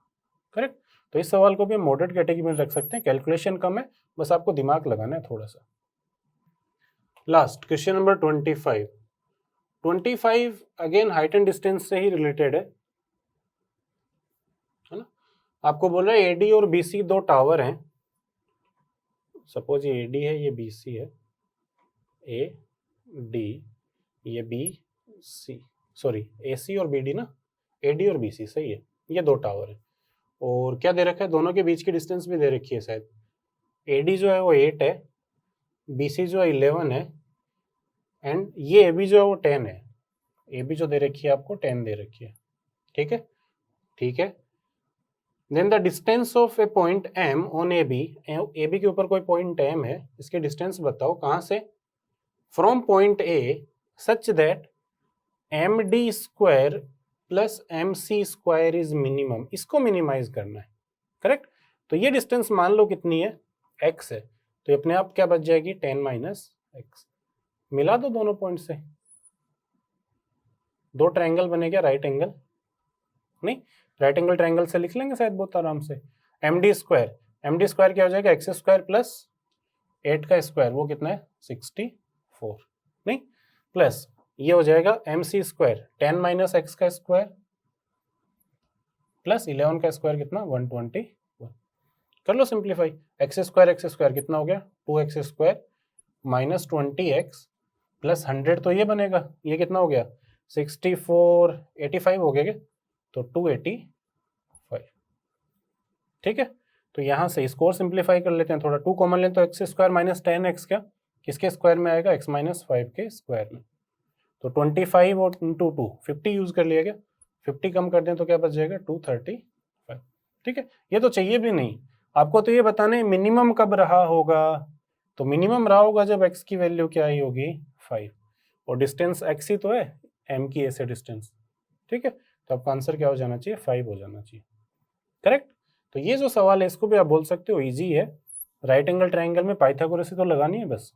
करेक्ट। तो इस सवाल को भी हम मॉडरेट कैटेगरी में रख सकते हैं, कैलकुलेशन कम है, बस आपको दिमाग लगाना है थोड़ा सा। Last question number 25 again height and distance से ही रिलेटेड है ना। आपको बोल रहा है एडी और बीसी दो टावर हैं, सपोज ये एडी है ये बीसी है, ए डी ये बी सी, सॉरी एसी और बीडी ना, एडी और बीसी सही है, ये दो टावर है। और क्या दे रखा है, दोनों के बीच की डिस्टेंस भी दे रखी है शायद। एडी जो है वो 8 है, बीसी जो है 11 है, एंड ये ए बी जो है वो 10 है। ए बी जो दे रखी है आपको 10 दे रखी है। ठीक है, ठीक है। Then the distance of a point M on A B के ऊपर कोई पॉइंट एम है, इसके डिस्टेंस बताओ कहाँ से, from point A such that M D square plus M C square is minimum. इसको मिनिमाइज करना है। करेक्ट। तो ये डिस्टेंस मान लो कितनी है, x है, तो अपने आप क्या बच जाएगी 10 - x। मिला दो दोनों पॉइंट से, दो ट्रायंगल बनेगा राइट एंगल, नहीं राइट एंगल ट्रायंगल से लिख लेंगे शायद बहुत आराम से। एम डी स्क्वायर क्या हो जाएगा x² प्लस 8 का स्क्वायर, वो कितना है 64, नहीं प्लस ये हो जाएगा एम सी स्क्वायर 10 - x का स्क्वायर प्लस 11 का स्क्वायर कितना 121। कर लो सिंप्लीफाई, x² कितना हो गया 2x² माइनस 20x प्लस 100, तो ये बनेगा, ये कितना हो गया 64 85 हो गया क्या, तो 285। ठीक है, तो यहाँ से इसको और सिंप्लीफाई कर लेते हैं थोड़ा, 2 कॉमन लें तो x² माइनस 10x क्या किसके स्क्वायर में आएगा x - 5 के स्क्वायर में, तो 25 और इंटू 2 50 यूज कर लिया गया, 50 कम कर दें तो क्या बच जाएगा 235। ठीक है, ये तो चाहिए भी नहीं आपको, तो ये बताना है मिनिमम कब रहा होगा, तो मिनिमम रहा होगा जब x की वैल्यू क्या ही होगी 5, और डिस्टेंस x ही तो है m की ऐसे डिस्टेंस। ठीक है, तो आपका आंसर क्या हो जाना चाहिए 5 हो जाना चाहिए। करेक्ट। तो ये जो सवाल है इसको भी आप बोल सकते हो इजी है, राइट एंगल ट्रायंगल में पाइथागोरस तो लगानी है बस।